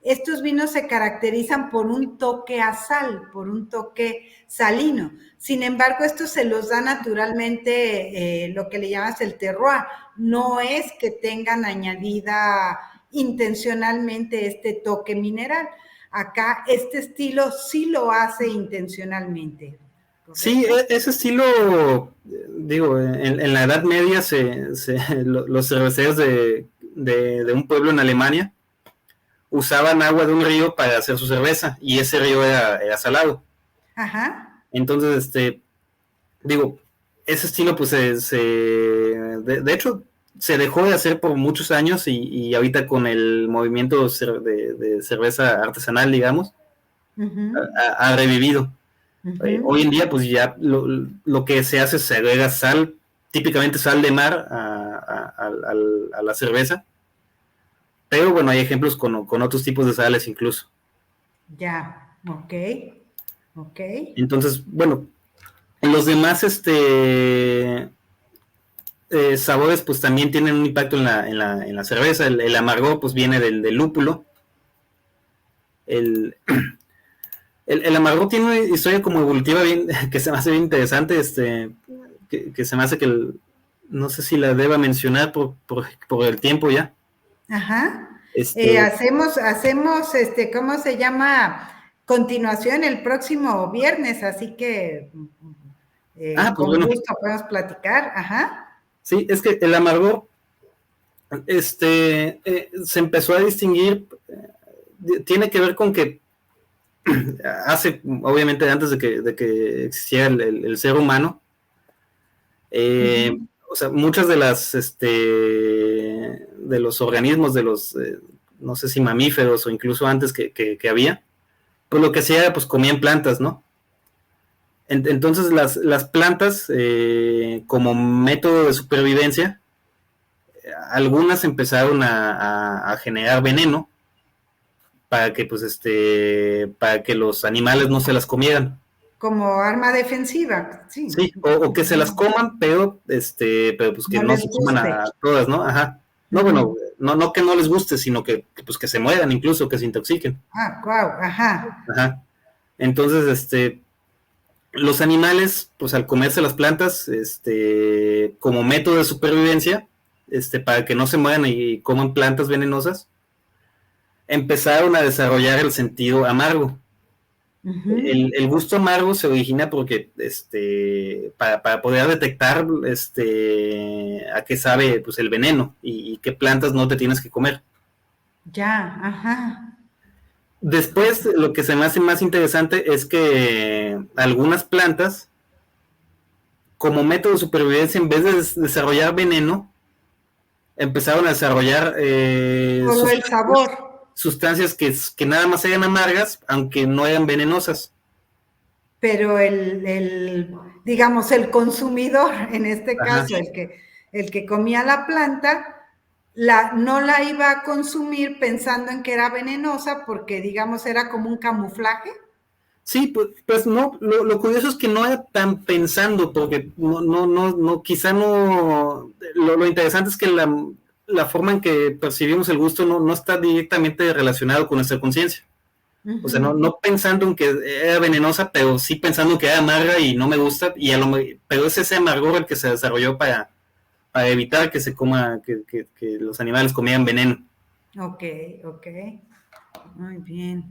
estos vinos se caracterizan por un toque a sal, por un toque salino. Sin embargo, esto se los da naturalmente lo que le llamas el terroir. No es que tengan añadida intencionalmente este toque mineral. Acá este estilo sí lo hace intencionalmente. Sí, ¿Correcto? ese estilo, digo, en la Edad Media los cerveceros de un pueblo en Alemania usaban agua de un río para hacer su cerveza y ese río era salado. Ajá. Entonces, digo, ese estilo pues de hecho se dejó de hacer por muchos años y ahorita con el movimiento de cerveza artesanal, digamos, ha revivido. Hoy en día, pues ya lo que se hace es se agrega sal, típicamente sal de mar a la cerveza. Pero bueno, hay ejemplos con otros tipos de sales incluso. Ya, ok. Ok. Entonces, bueno, los demás sabores pues también tienen un impacto en la cerveza. El amargor pues viene del lúpulo. El, el amargor tiene una historia como evolutiva bien, que se me hace bien interesante, que se me hace no sé si la deba mencionar por el tiempo ya. Ajá. Este, Hacemos, ¿cómo se llama? Continuación el próximo viernes, así que pues con bueno, gusto podemos platicar. Ajá. sí, es que el amargor, se empezó a distinguir, tiene que ver con que obviamente antes de que existiera el ser humano, o sea, muchas de los organismos, no sé si mamíferos o incluso antes que había, pues lo que hacía era, pues comían plantas, ¿no? Entonces las plantas, como método de supervivencia, algunas empezaron a generar veneno para que, pues, para que los animales no se las comieran. Como arma defensiva, sí. Sí, o que se las coman, pero pues que no se coman a todas, ¿no? Ajá. No, bueno, no que no les guste, sino pues que se mueran incluso, que se intoxiquen. Ah, wow, ajá. Ajá. Entonces, los animales, pues al comerse las plantas, como método de supervivencia, para que no se mueran y coman plantas venenosas, empezaron a desarrollar el sentido amargo. El gusto amargo se origina porque, para poder detectar, a qué sabe, pues, el veneno y qué plantas no te tienes que comer. Ya, ajá. Después, lo que se me hace más interesante es que algunas plantas, como método de supervivencia, en vez de desarrollar veneno, empezaron a desarrollar Todo el sabor. Sustancias que nada más eran amargas, aunque no eran venenosas. Pero digamos, el consumidor, en este caso, el que comía la planta, no la iba a consumir pensando en que era venenosa porque, digamos, era como un camuflaje. Sí, pues no, lo curioso es que no era tan pensando, porque no, quizá no, lo interesante es que la forma en que percibimos el gusto no está directamente relacionado con nuestra conciencia. O sea, no pensando en que era venenosa, pero sí pensando en que era amarga y no me gusta, pero es ese amargor el que se desarrolló para evitar que se coma, que los animales comieran veneno. Ok, muy bien.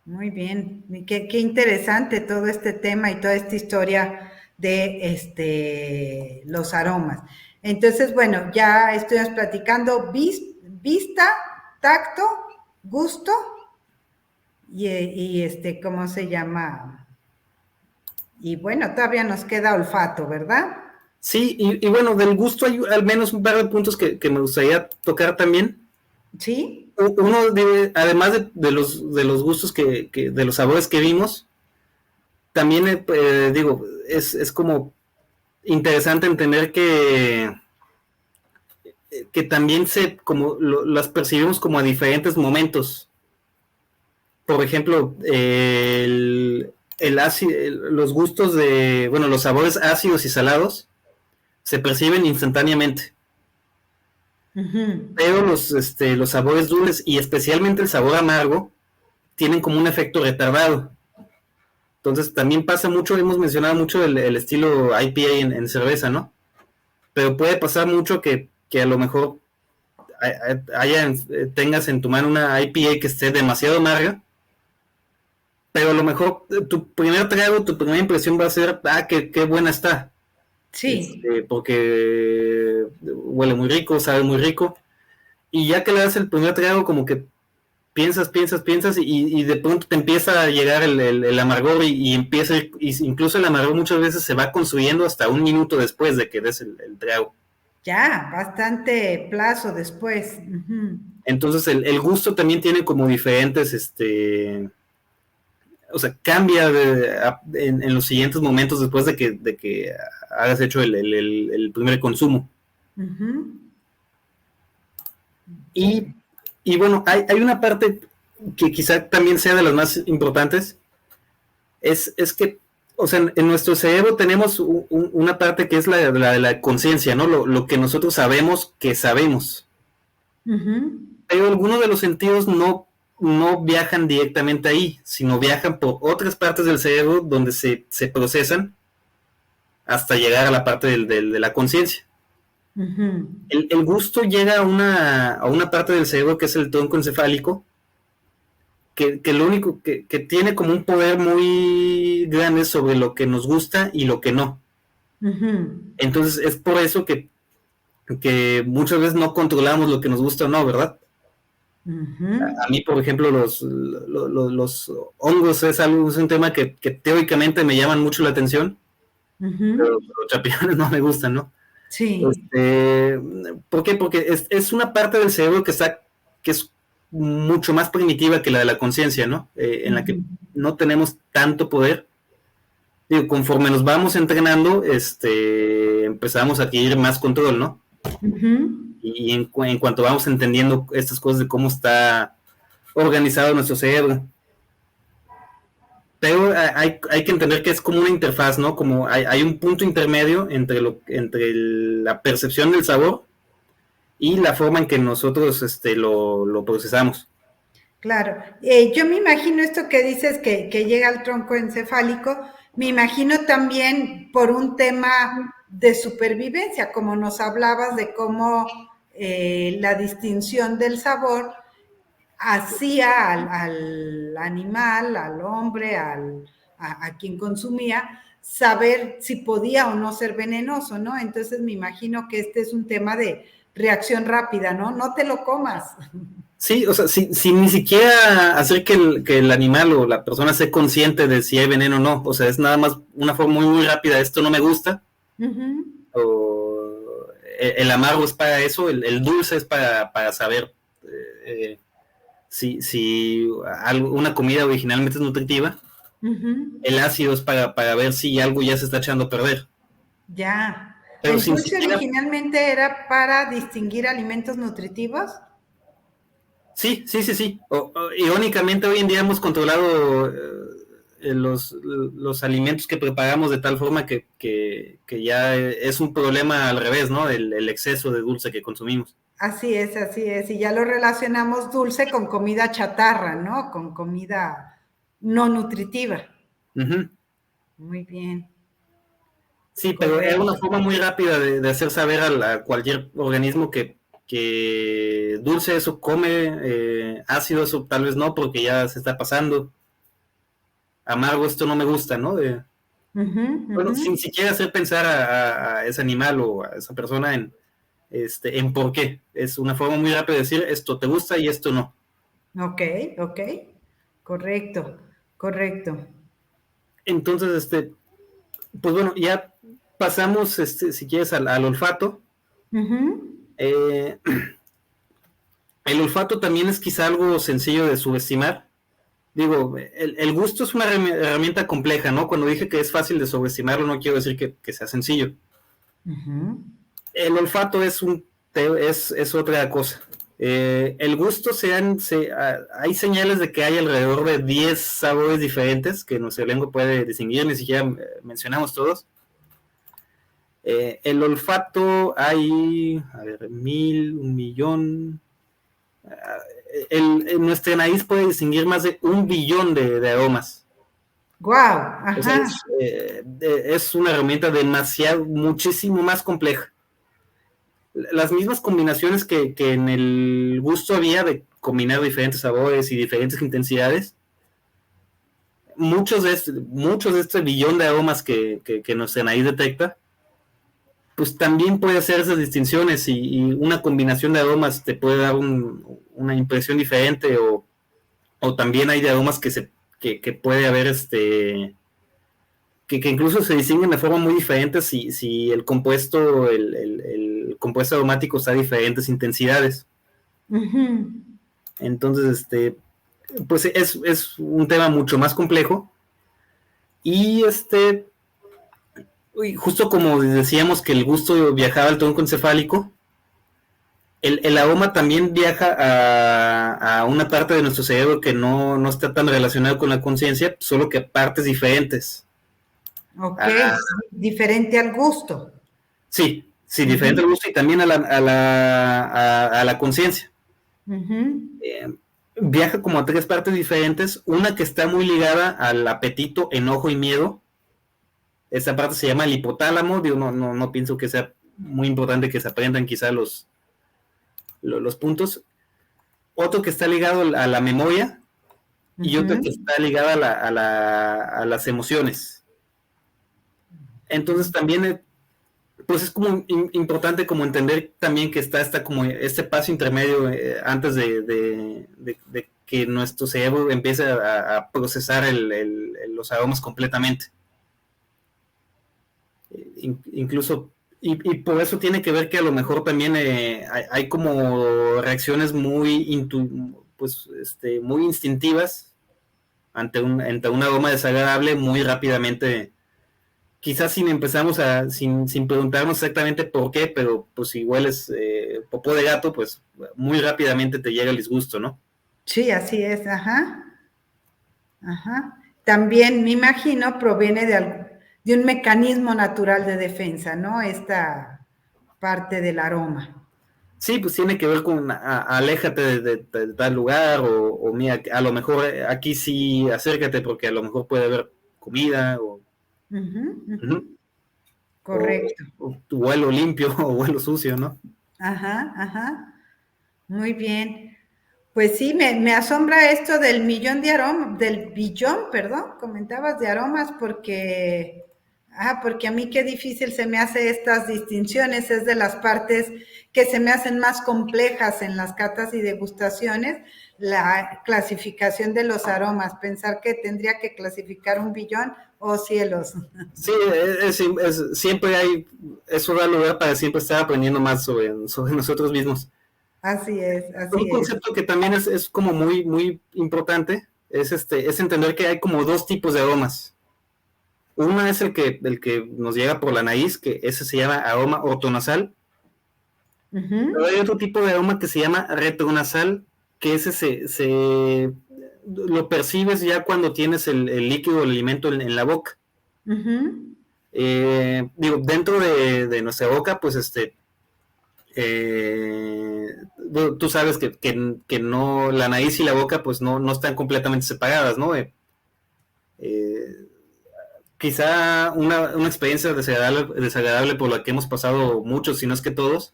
Muy bien, qué interesante todo este tema y toda esta historia de los aromas. Entonces, bueno, ya estuvimos platicando vista, tacto, gusto y ¿cómo se llama? Y bueno, todavía nos queda olfato, ¿verdad? Sí, y bueno, del gusto hay al menos un par de puntos que me gustaría tocar también. Sí. Uno, además de los gustos de los sabores que vimos, también digo, es como interesante entender que también las percibimos como a diferentes momentos. Por ejemplo, los gustos los sabores ácidos y salados se perciben instantáneamente. Pero los sabores dulces y especialmente el sabor amargo tienen como un efecto retardado. Entonces también pasa mucho, hemos mencionado mucho el estilo IPA en cerveza, ¿no? Pero puede pasar mucho que a lo mejor tengas en tu mano una IPA que esté demasiado amarga, pero a lo mejor tu primer trago, tu primera impresión va a ser, qué buena está. Sí. Porque huele muy rico, sabe muy rico. Y ya que le das el primer trago, como que piensas y de pronto te empieza a llegar el amargor y incluso el amargor muchas veces se va construyendo hasta un minuto después de que des el trago. Ya, bastante plazo después. Entonces el gusto también tiene como diferentes, o sea, cambia en los siguientes momentos después de que hayas hecho el primer consumo. Y bueno, hay una parte que quizá también sea de las más importantes, es que, o sea, en nuestro cerebro tenemos una parte que es la de la conciencia, ¿no? Lo que nosotros sabemos que sabemos. Pero algunos de los sentidos no viajan directamente ahí, sino viajan por otras partes del cerebro donde se procesan hasta llegar a la parte de la conciencia. El gusto llega a una parte del cerebro que es el tronco encefálico, que lo único que tiene como un poder muy grande sobre lo que nos gusta y lo que no. Entonces es por eso que muchas veces no controlamos lo que nos gusta o no, ¿verdad? A mí, por ejemplo, los hongos es un tema que teóricamente me llaman mucho la atención, pero los champiñones no me gustan, ¿no? Sí. ¿Por qué? Porque es una parte del cerebro que es mucho más primitiva que la de la conciencia, ¿no? En la que no tenemos tanto poder. Digo, conforme nos vamos entrenando, empezamos a adquirir más control, ¿no? Y en cuanto vamos entendiendo estas cosas de cómo está organizado nuestro cerebro. Pero hay que entender que es como una interfaz, ¿no? Como hay un punto intermedio entre la percepción del sabor y la forma en que nosotros lo procesamos. Claro. Yo me imagino esto que dices que llega al tronco encefálico, me imagino también por un tema de supervivencia, como nos hablabas de cómo la distinción del sabor hacía al animal, al hombre, a quien consumía, saber si podía o no ser venenoso, ¿no? Entonces me imagino que este es un tema de reacción rápida, ¿no? No te lo comas. Sí, o sea, sin ni siquiera hacer que el animal o la persona sea consciente de si hay veneno o no. O sea, es nada más una forma muy, muy rápida. Esto no me gusta. O el amargo es para eso, el dulce es para saber si una comida originalmente es nutritiva. El ácido es para ver si algo ya se está echando a perder. Ya. Pero ¿El dulce originalmente era para distinguir alimentos nutritivos? Sí. Irónicamente, hoy en día hemos controlado los alimentos que preparamos de tal forma que ya es un problema al revés, ¿no? El exceso de dulce que consumimos. Así es. Y ya lo relacionamos dulce con comida chatarra, ¿no? Con comida no nutritiva. Muy bien. Sí, pero es una forma muy rápida de hacer saber a cualquier organismo que dulce eso come, ácido eso tal vez no, porque ya se está pasando. Amargo esto no me gusta, ¿no? Bueno, sin siquiera hacer pensar a ese animal o a esa persona en por qué. Es una forma muy rápida de decir esto te gusta y esto no. Ok. Correcto. Entonces, pues bueno, ya pasamos, si quieres, al olfato. El olfato también es quizá algo sencillo de subestimar. Digo, el gusto es una herramienta compleja, ¿no? Cuando dije que es fácil de subestimarlo, no quiero decir que sea sencillo. El olfato es otra cosa. El gusto hay señales de que hay alrededor de 10 sabores diferentes que nuestra lengua puede distinguir, ni siquiera mencionamos todos. El olfato hay, a ver, 1000, 1,000,000. Nuestra nariz puede distinguir más de 1,000,000,000 de aromas. ¡Guau! Ajá. O sea, es una herramienta muchísimo más compleja. Las mismas combinaciones que en el gusto había de combinar diferentes sabores y diferentes intensidades, muchos de este billón de aromas que nuestra nariz detecta, pues también puede hacer esas distinciones y una combinación de aromas te puede dar una impresión diferente o también hay de aromas que puede haber que incluso se distinguen de forma muy diferente si el compuesto el compuesto aromático está a diferentes intensidades. Entonces pues es un tema mucho más complejo y justo como decíamos que el gusto viajaba al tronco encefálico, el aroma también viaja a una parte de nuestro cerebro que no está tan relacionado con la conciencia, solo que a partes diferentes. Ok, diferente al gusto. Sí, diferente al gusto y también a la conciencia. Viaja como a 3 partes diferentes, una que está muy ligada al apetito, enojo y miedo. Esta parte se llama el hipotálamo. Digo, no pienso que sea muy importante que se aprendan quizá los puntos. Otro que está ligado a la memoria y otro que está ligado a las emociones. Entonces también pues es como importante como entender también que está como este paso intermedio antes de que nuestro cerebro empiece a procesar los aromas completamente. Incluso y por eso tiene que ver que a lo mejor también hay como reacciones muy pues, muy instintivas ante un aroma desagradable muy rápidamente. Quizás sin preguntarnos exactamente por qué, pero pues si hueles popó de gato, pues muy rápidamente te llega el disgusto, ¿no? Sí, así es, ajá. Ajá. También me imagino proviene de un mecanismo natural de defensa, ¿no? Esta parte del aroma. Sí, pues tiene que ver con aléjate de tal lugar o mira, a lo mejor aquí sí acércate porque a lo mejor puede haber comida Ujú, ujú. uh-huh, Correcto. o tu vuelo limpio o vuelo sucio, ¿no? Ajá, ajá. Muy bien. Pues sí, me asombra esto del millón de aromas, del billón, perdón, comentabas de aromas, porque a mí qué difícil se me hace estas distinciones, es de las partes que se me hacen más complejas en las catas y degustaciones, la clasificación de los aromas, pensar que tendría que clasificar un billón, oh cielos. Sí, siempre hay, eso da lugar para siempre estar aprendiendo más sobre nosotros mismos. Así es, Un así es. concepto que también es como muy, muy importante es entender que hay como dos tipos de aromas. Uno es el que nos llega por la nariz, que ese se llama aroma ortonasal. Pero hay otro tipo de aroma que se llama retronasal, que ese lo percibes ya cuando tienes el líquido, el alimento en la boca. Digo, dentro de nuestra boca, pues tú sabes que no, la nariz y la boca pues no están completamente separadas, ¿no? Quizá una experiencia desagradable por la que hemos pasado muchos, si no es que todos,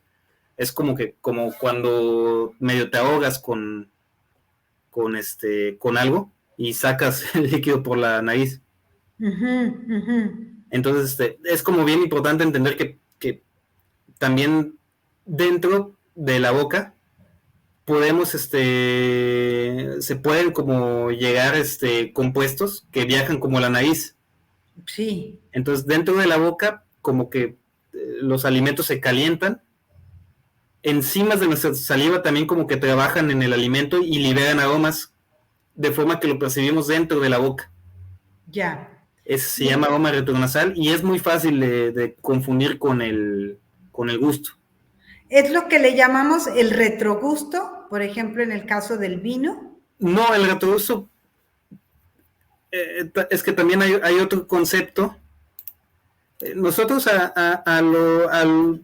es como cuando medio te ahogas con algo y sacas el líquido por la nariz. Entonces, es como bien importante entender que también dentro de la boca podemos, se pueden como llegar, compuestos que viajan como la nariz. Sí. Entonces, dentro de la boca, como que los alimentos se calientan. Enzimas de nuestra saliva también como que trabajan en el alimento y liberan aromas de forma que lo percibimos dentro de la boca. Ya. Se llama aroma retronasal y es muy fácil de confundir con el gusto. ¿Es lo que le llamamos el retrogusto, por ejemplo, en el caso del vino? No, el retrogusto es que también hay otro concepto. Nosotros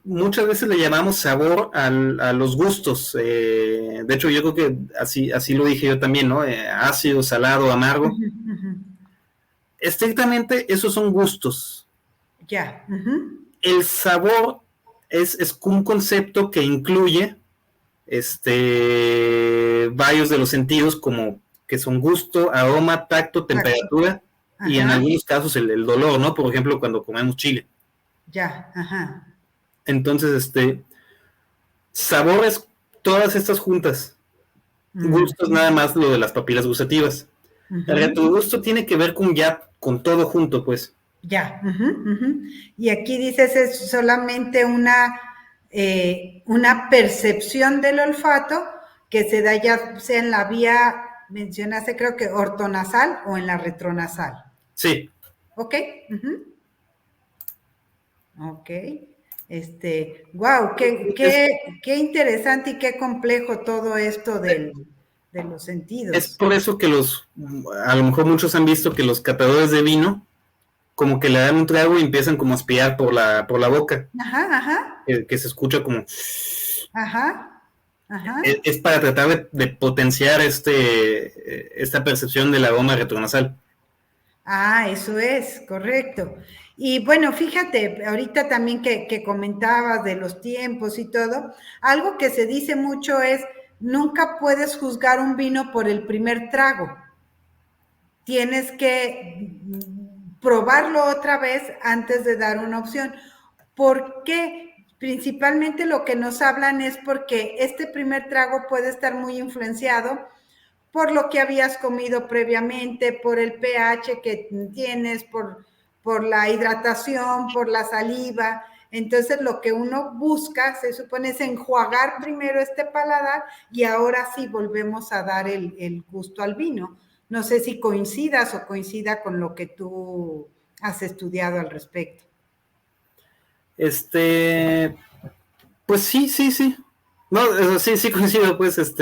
muchas veces le llamamos sabor a los gustos. De hecho, yo creo que así lo dije yo también, ¿no? Ácido, salado, amargo. Estrictamente, esos son gustos. Ya. El sabor es un concepto que incluye varios de los sentidos, como que son gusto, aroma, tacto, temperatura. Ajá. Y en algunos casos el dolor, ¿no? Por ejemplo, cuando comemos chile. Ya, ajá. Entonces, sabores, todas estas juntas. Gustos nada más lo de las papilas gustativas. El retrogusto tiene que ver con todo junto, pues. Ya. Y aquí dices, es solamente una percepción del olfato que se da ya sea en la vía, mencionaste creo que ortonasal o en la retronasal. Sí. Ok. Ok. Wow, qué interesante y qué complejo todo esto de los sentidos. Es por eso que a lo mejor muchos han visto que los catadores de vino como que le dan un trago y empiezan como a espiar por la boca. Ajá. Que se escucha como... Ajá. Es para tratar de potenciar esta percepción del aroma retronasal. Ah, eso es, correcto. Y bueno, fíjate, ahorita también que comentabas de los tiempos y todo, algo que se dice mucho es, nunca puedes juzgar un vino por el primer trago. Tienes que probarlo otra vez antes de dar una opción. ¿Por qué? Principalmente lo que nos hablan es porque este primer trago puede estar muy influenciado por lo que habías comido previamente, por el pH que tienes, por la hidratación, por la saliva. Entonces lo que uno busca, se supone, es enjuagar primero este paladar y ahora sí volvemos a dar el gusto al vino. No sé si coincidas o coincida con lo que tú has estudiado al respecto. Pues sí. No, sí coincido, pues, sí,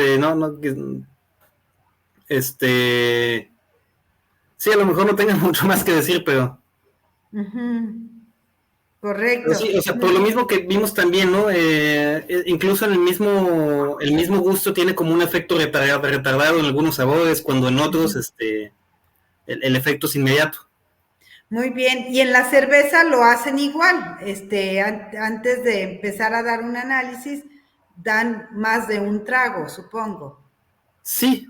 a lo mejor no tenga mucho más que decir, pero... Uh-huh. Correcto. Sí, o sea, por lo mismo que vimos también, ¿no? Incluso el mismo gusto tiene como un efecto retardado en algunos sabores, cuando en otros, el efecto es inmediato. Muy bien, y en la cerveza lo hacen igual, antes de empezar a dar un análisis, dan más de un trago, supongo. Sí.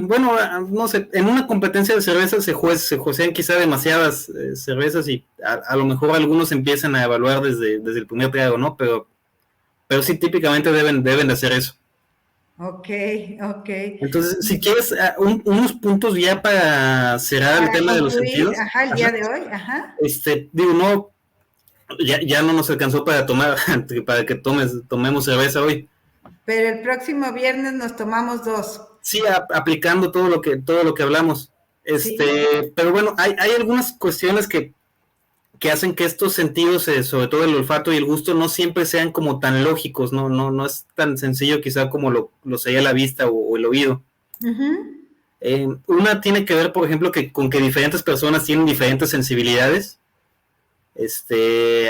Bueno, no sé, en una competencia de cervezas se josean quizá demasiadas cervezas y a lo mejor algunos empiezan a evaluar desde el primer trago, ¿no? Pero sí, típicamente deben de hacer eso. Ok. Entonces, si quieres unos puntos ya para cerrar el tema de los sentidos. Ajá, el día de hoy, ajá. Digo, no, ya no nos alcanzó para tomar, para que tomemos cerveza hoy. Pero el próximo viernes nos tomamos 2. Sí, aplicando todo lo que hablamos. Sí. Pero bueno, hay algunas cuestiones que hacen que estos sentidos, sobre todo el olfato y el gusto, no siempre sean como tan lógicos, no es tan sencillo quizá como lo sería la vista o el oído. Uh-huh. Una tiene que ver, por ejemplo, con que diferentes personas tienen diferentes sensibilidades.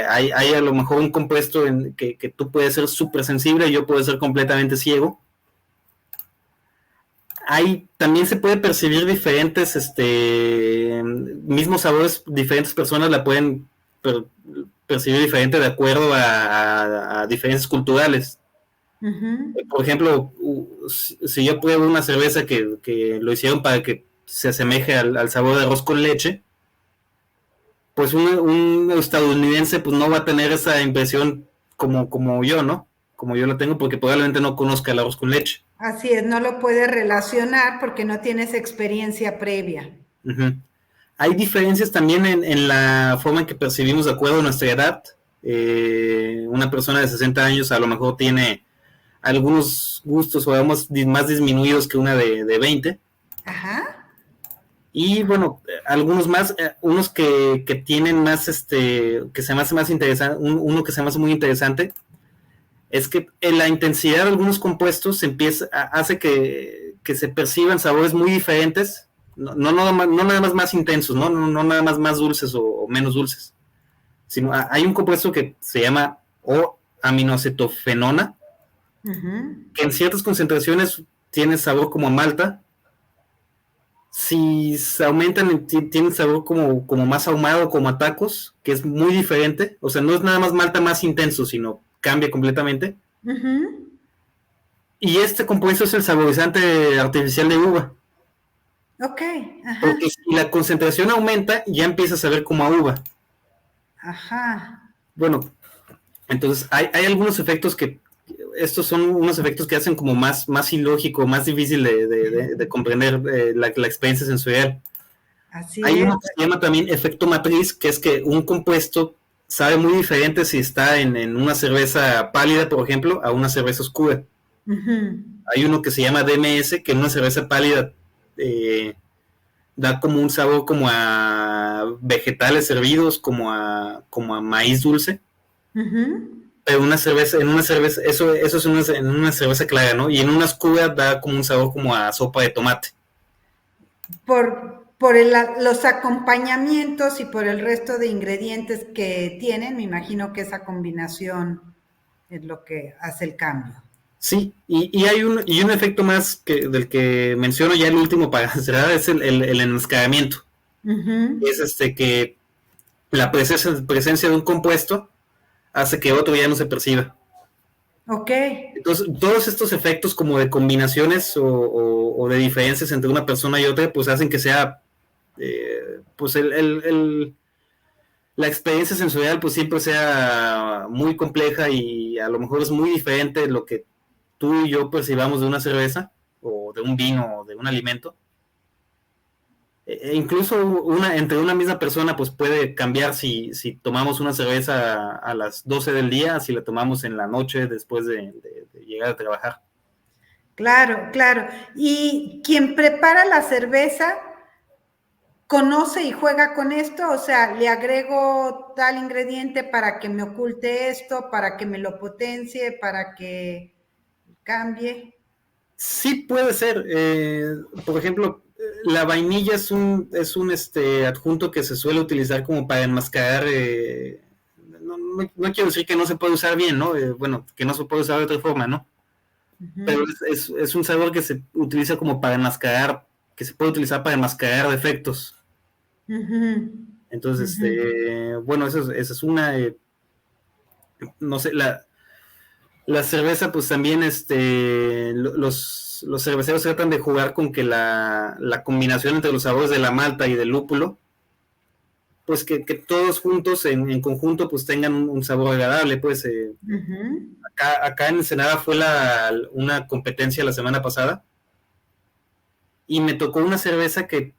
Hay a lo mejor un compuesto que tú puedes ser súper sensible y yo puedo ser completamente ciego. También se puede percibir diferentes, mismos sabores, diferentes personas la pueden percibir diferente de acuerdo a diferencias culturales. Uh-huh. Por ejemplo, si yo pruebo una cerveza que lo hicieron para que se asemeje al sabor de arroz con leche, pues un estadounidense pues no va a tener esa impresión como yo, ¿no? Como yo la tengo, porque probablemente no conozca el arroz con leche. Así es, no lo puedes relacionar porque no tienes experiencia previa. Uh-huh. Hay diferencias también en la forma en que percibimos de acuerdo a nuestra edad. Una persona de 60 años a lo mejor tiene algunos gustos o digamos más disminuidos que una de 20. Ajá. Y bueno, algunos más, unos que tienen más, que se me hace más interesante, uno que se me hace muy interesante, es que en la intensidad de algunos compuestos hace que se perciban sabores muy diferentes, no nada más intensos, no nada más dulces o menos dulces, sino hay un compuesto que se llama aminoacetofenona, uh-huh, que en ciertas concentraciones tiene sabor como a malta. Si se aumentan, tienen sabor como más ahumado, como a tacos, que es muy diferente. O sea, no es nada más malta más intenso, sino cambia completamente. Uh-huh. Y este compuesto es el saborizante artificial de uva. Ok. Ajá. Porque si la concentración aumenta, ya empieza a saber como a uva. Ajá. Bueno, entonces hay algunos efectos que... Estos son unos efectos que hacen como más ilógico, más difícil de comprender la experiencia sensorial. Así Hay es. uno que se llama también efecto matriz, que es que un compuesto sabe muy diferente si está en una cerveza pálida, por ejemplo, a una cerveza oscura. Uh-huh. Hay uno que se llama DMS, que en una cerveza pálida da como un sabor como a vegetales hervidos, como a maíz dulce. Uh-huh. Pero en una cerveza, eso es en una cerveza clara, ¿no? Y en una oscura da como un sabor como a sopa de tomate. Por los acompañamientos y por el resto de ingredientes que tienen, me imagino que esa combinación es lo que hace el cambio. Sí, y hay un efecto más del que menciono ya el último para cerrar, es el enmascaramiento. Uh-huh. Es que la presencia de un compuesto hace que otro ya no se perciba. Ok. Entonces, todos estos efectos como de combinaciones o de diferencias entre una persona y otra, pues hacen que sea, pues la experiencia sensorial pues siempre sea muy compleja y a lo mejor es muy diferente lo que tú y yo percibamos de una cerveza o de un vino o de un alimento incluso entre una misma persona pues puede cambiar si tomamos una cerveza a las 12 del día, si la tomamos en la noche después de llegar a trabajar. Claro, claro. ¿Y quien prepara la cerveza conoce y juega con esto? O sea, le agrego tal ingrediente para que me oculte esto, para que me lo potencie, para que cambie. Sí puede ser. Por ejemplo, la vainilla es un adjunto que se suele utilizar como para enmascarar. No quiero decir que no se puede usar bien, ¿no? Bueno, que no se puede usar de otra forma, ¿no? Pero es un sabor que se utiliza como para enmascarar, que se puede utilizar para enmascarar defectos. Entonces, bueno, esa es una. No sé, la cerveza, pues también los cerveceros tratan de jugar con que la combinación entre los sabores de la malta y del lúpulo, pues que todos juntos, en conjunto, pues tengan un sabor agradable. Pues acá en Ensenada fue una competencia la semana pasada y me tocó una cerveza que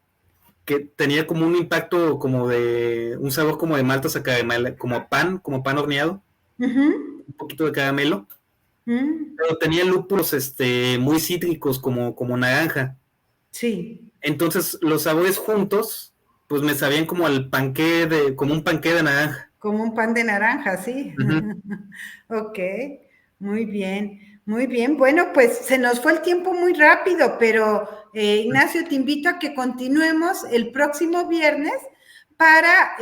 tenía como un impacto como de un sabor como de maltas a caramelo, como pan horneado, un poquito de caramelo. Pero tenía lúpulos muy cítricos como naranja. Sí. Entonces los sabores juntos pues me sabían como como un panqué de naranja. Como un pan de naranja, sí. Ok, muy bien, muy bien. Bueno, pues se nos fue el tiempo muy rápido, pero Ignacio, te invito a que continuemos el próximo viernes para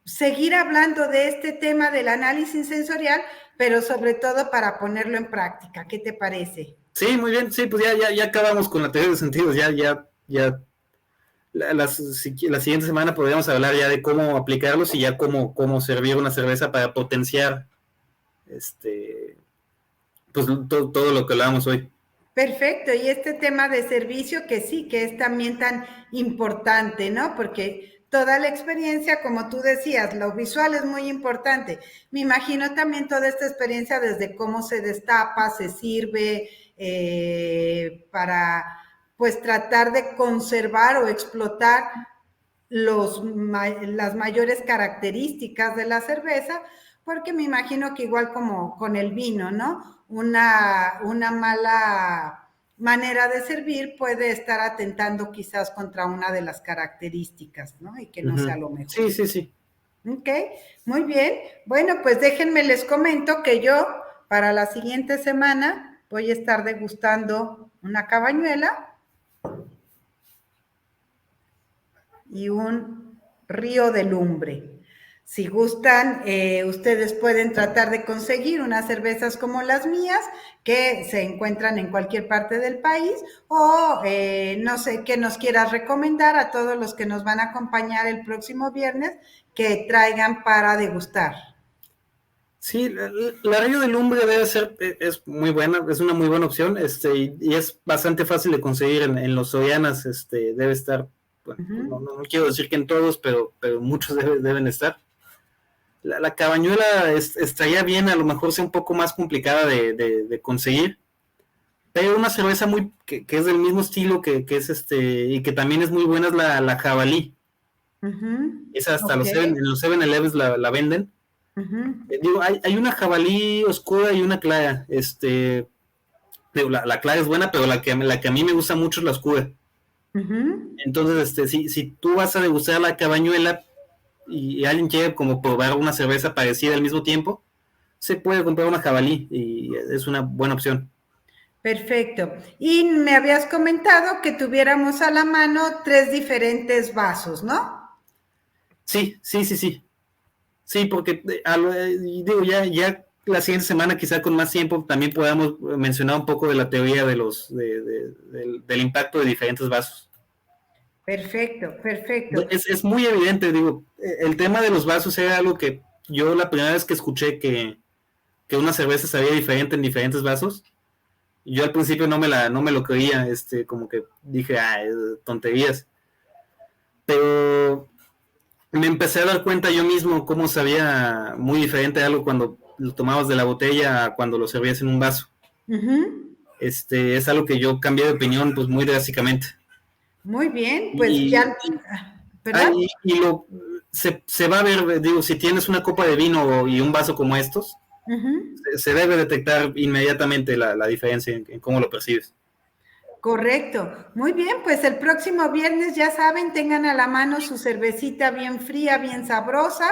seguir hablando de este tema del análisis sensorial, pero sobre todo para ponerlo en práctica. ¿Qué te parece? Sí, muy bien. Sí, pues ya acabamos con la teoría de sentidos. Ya la siguiente semana podríamos hablar ya de cómo aplicarlos y ya cómo servir una cerveza para potenciar pues todo lo que hablábamos hoy. Perfecto, y este tema de servicio que sí, que es también tan importante, ¿no? Porque toda la experiencia, como tú decías, lo visual es muy importante. Me imagino también toda esta experiencia desde cómo se destapa, se sirve para, pues, tratar de conservar o explotar las mayores características de la cerveza, porque me imagino que igual como con el vino, ¿no? Una mala manera de servir puede estar atentando quizás contra una de las características, ¿no? Y que no sea lo mejor. Sí. Ok, muy bien. Bueno, pues déjenme les comento que yo para la siguiente semana voy a estar degustando una cabañuela y un río de lumbre. Si gustan, ustedes pueden tratar de conseguir unas cervezas como las mías, que se encuentran en cualquier parte del país, o no sé qué nos quieras recomendar a todos los que nos van a acompañar el próximo viernes, que traigan para degustar. Sí, la río de lumbre es muy buena, es una muy buena opción, y es bastante fácil de conseguir en los Sorianas, debe estar, bueno, no quiero decir que en todos, pero muchos deben estar. La cabañuela estaría bien, a lo mejor sea un poco más complicada de conseguir, pero una cerveza que es del mismo estilo que es y que también es muy buena es la jabalí. Esa hasta en los 7-Elevens la venden. Digo, hay una jabalí oscura y una clara. La clara es buena, pero la que a mí me gusta mucho es la oscura. Entonces, si tú vas a degustar la cabañuela y alguien quiere como probar una cerveza parecida al mismo tiempo, se puede comprar una jabalí y es una buena opción. Perfecto. Y me habías comentado que tuviéramos a la mano 3 diferentes vasos, ¿no? Sí. Sí, porque digo, ya la siguiente semana, quizá con más tiempo, también podamos mencionar un poco de la teoría del impacto de diferentes vasos. Perfecto. Es muy evidente, digo, el tema de los vasos era algo que yo la primera vez que escuché que una cerveza sabía diferente en diferentes vasos, yo al principio no me lo creía, como que dije, tonterías. Pero me empecé a dar cuenta yo mismo cómo sabía muy diferente algo cuando lo tomabas de la botella a cuando lo servías en un vaso. Es algo que yo cambié de opinión pues muy drásticamente. Muy bien, pues ¿verdad? Se va a ver, digo, si tienes una copa de vino y un vaso como estos, se debe detectar inmediatamente la diferencia en cómo lo percibes. Correcto. Muy bien, pues el próximo viernes, ya saben, tengan a la mano su cervecita bien fría, bien sabrosa,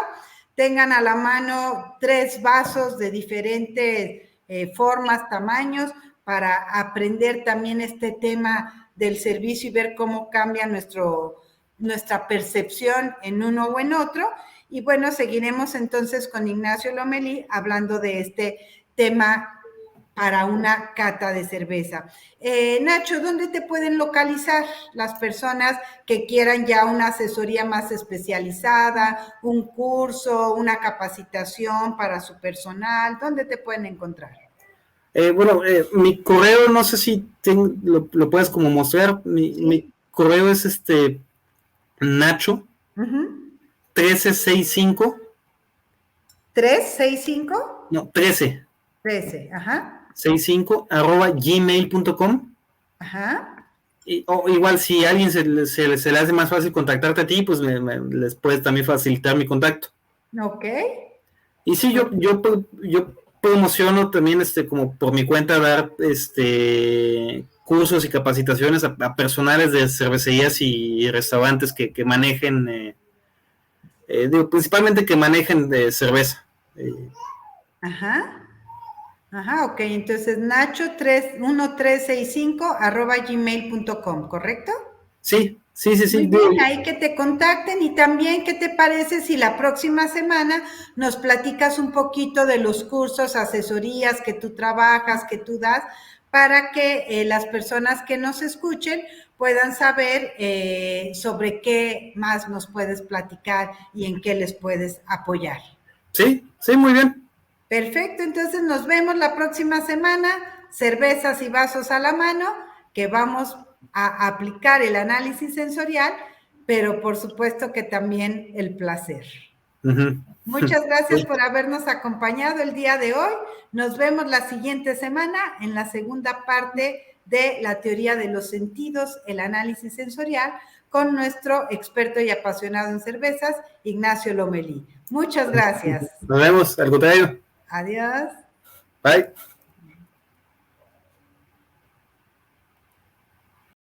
tengan a la mano 3 vasos de diferentes formas, tamaños, para aprender también este tema del servicio y ver cómo cambia nuestra percepción en uno o en otro. Y bueno, seguiremos entonces con Ignacio Lomelí hablando de este tema para una cata de cerveza. Nacho, ¿dónde te pueden localizar las personas que quieran ya una asesoría más especializada, un curso, una capacitación para su personal? ¿Dónde te pueden encontrar? Mi correo, no sé si lo puedes como mostrar, mi correo es Nacho 1365. ¿365? No, 13. 13, ajá. 65 @gmail.com. Ajá. O igual si a alguien se le hace más fácil contactarte a ti, pues les puedes también facilitar mi contacto. Ok. Y sí, yo promociono también como por mi cuenta dar cursos y capacitaciones a personales de cervecerías y restaurantes que manejen, principalmente que manejen de cerveza. Ajá. Ajá, ok, entonces nacho1365 @gmail.com, ¿correcto? Sí. Muy bien, ahí que te contacten. Y también, ¿qué te parece si la próxima semana nos platicas un poquito de los cursos, asesorías que tú trabajas, que tú das, para que las personas que nos escuchen puedan saber sobre qué más nos puedes platicar y en qué les puedes apoyar? Sí, muy bien. Perfecto, entonces nos vemos la próxima semana, cervezas y vasos a la mano, que vamos a aplicar el análisis sensorial, pero por supuesto que también el placer. Muchas gracias por habernos acompañado el día de hoy. Nos vemos la siguiente semana en la segunda parte de la teoría de los sentidos, el análisis sensorial, con nuestro experto y apasionado en cervezas, Ignacio Lomelí. Muchas gracias. Nos vemos, al contrario. Adiós. Bye.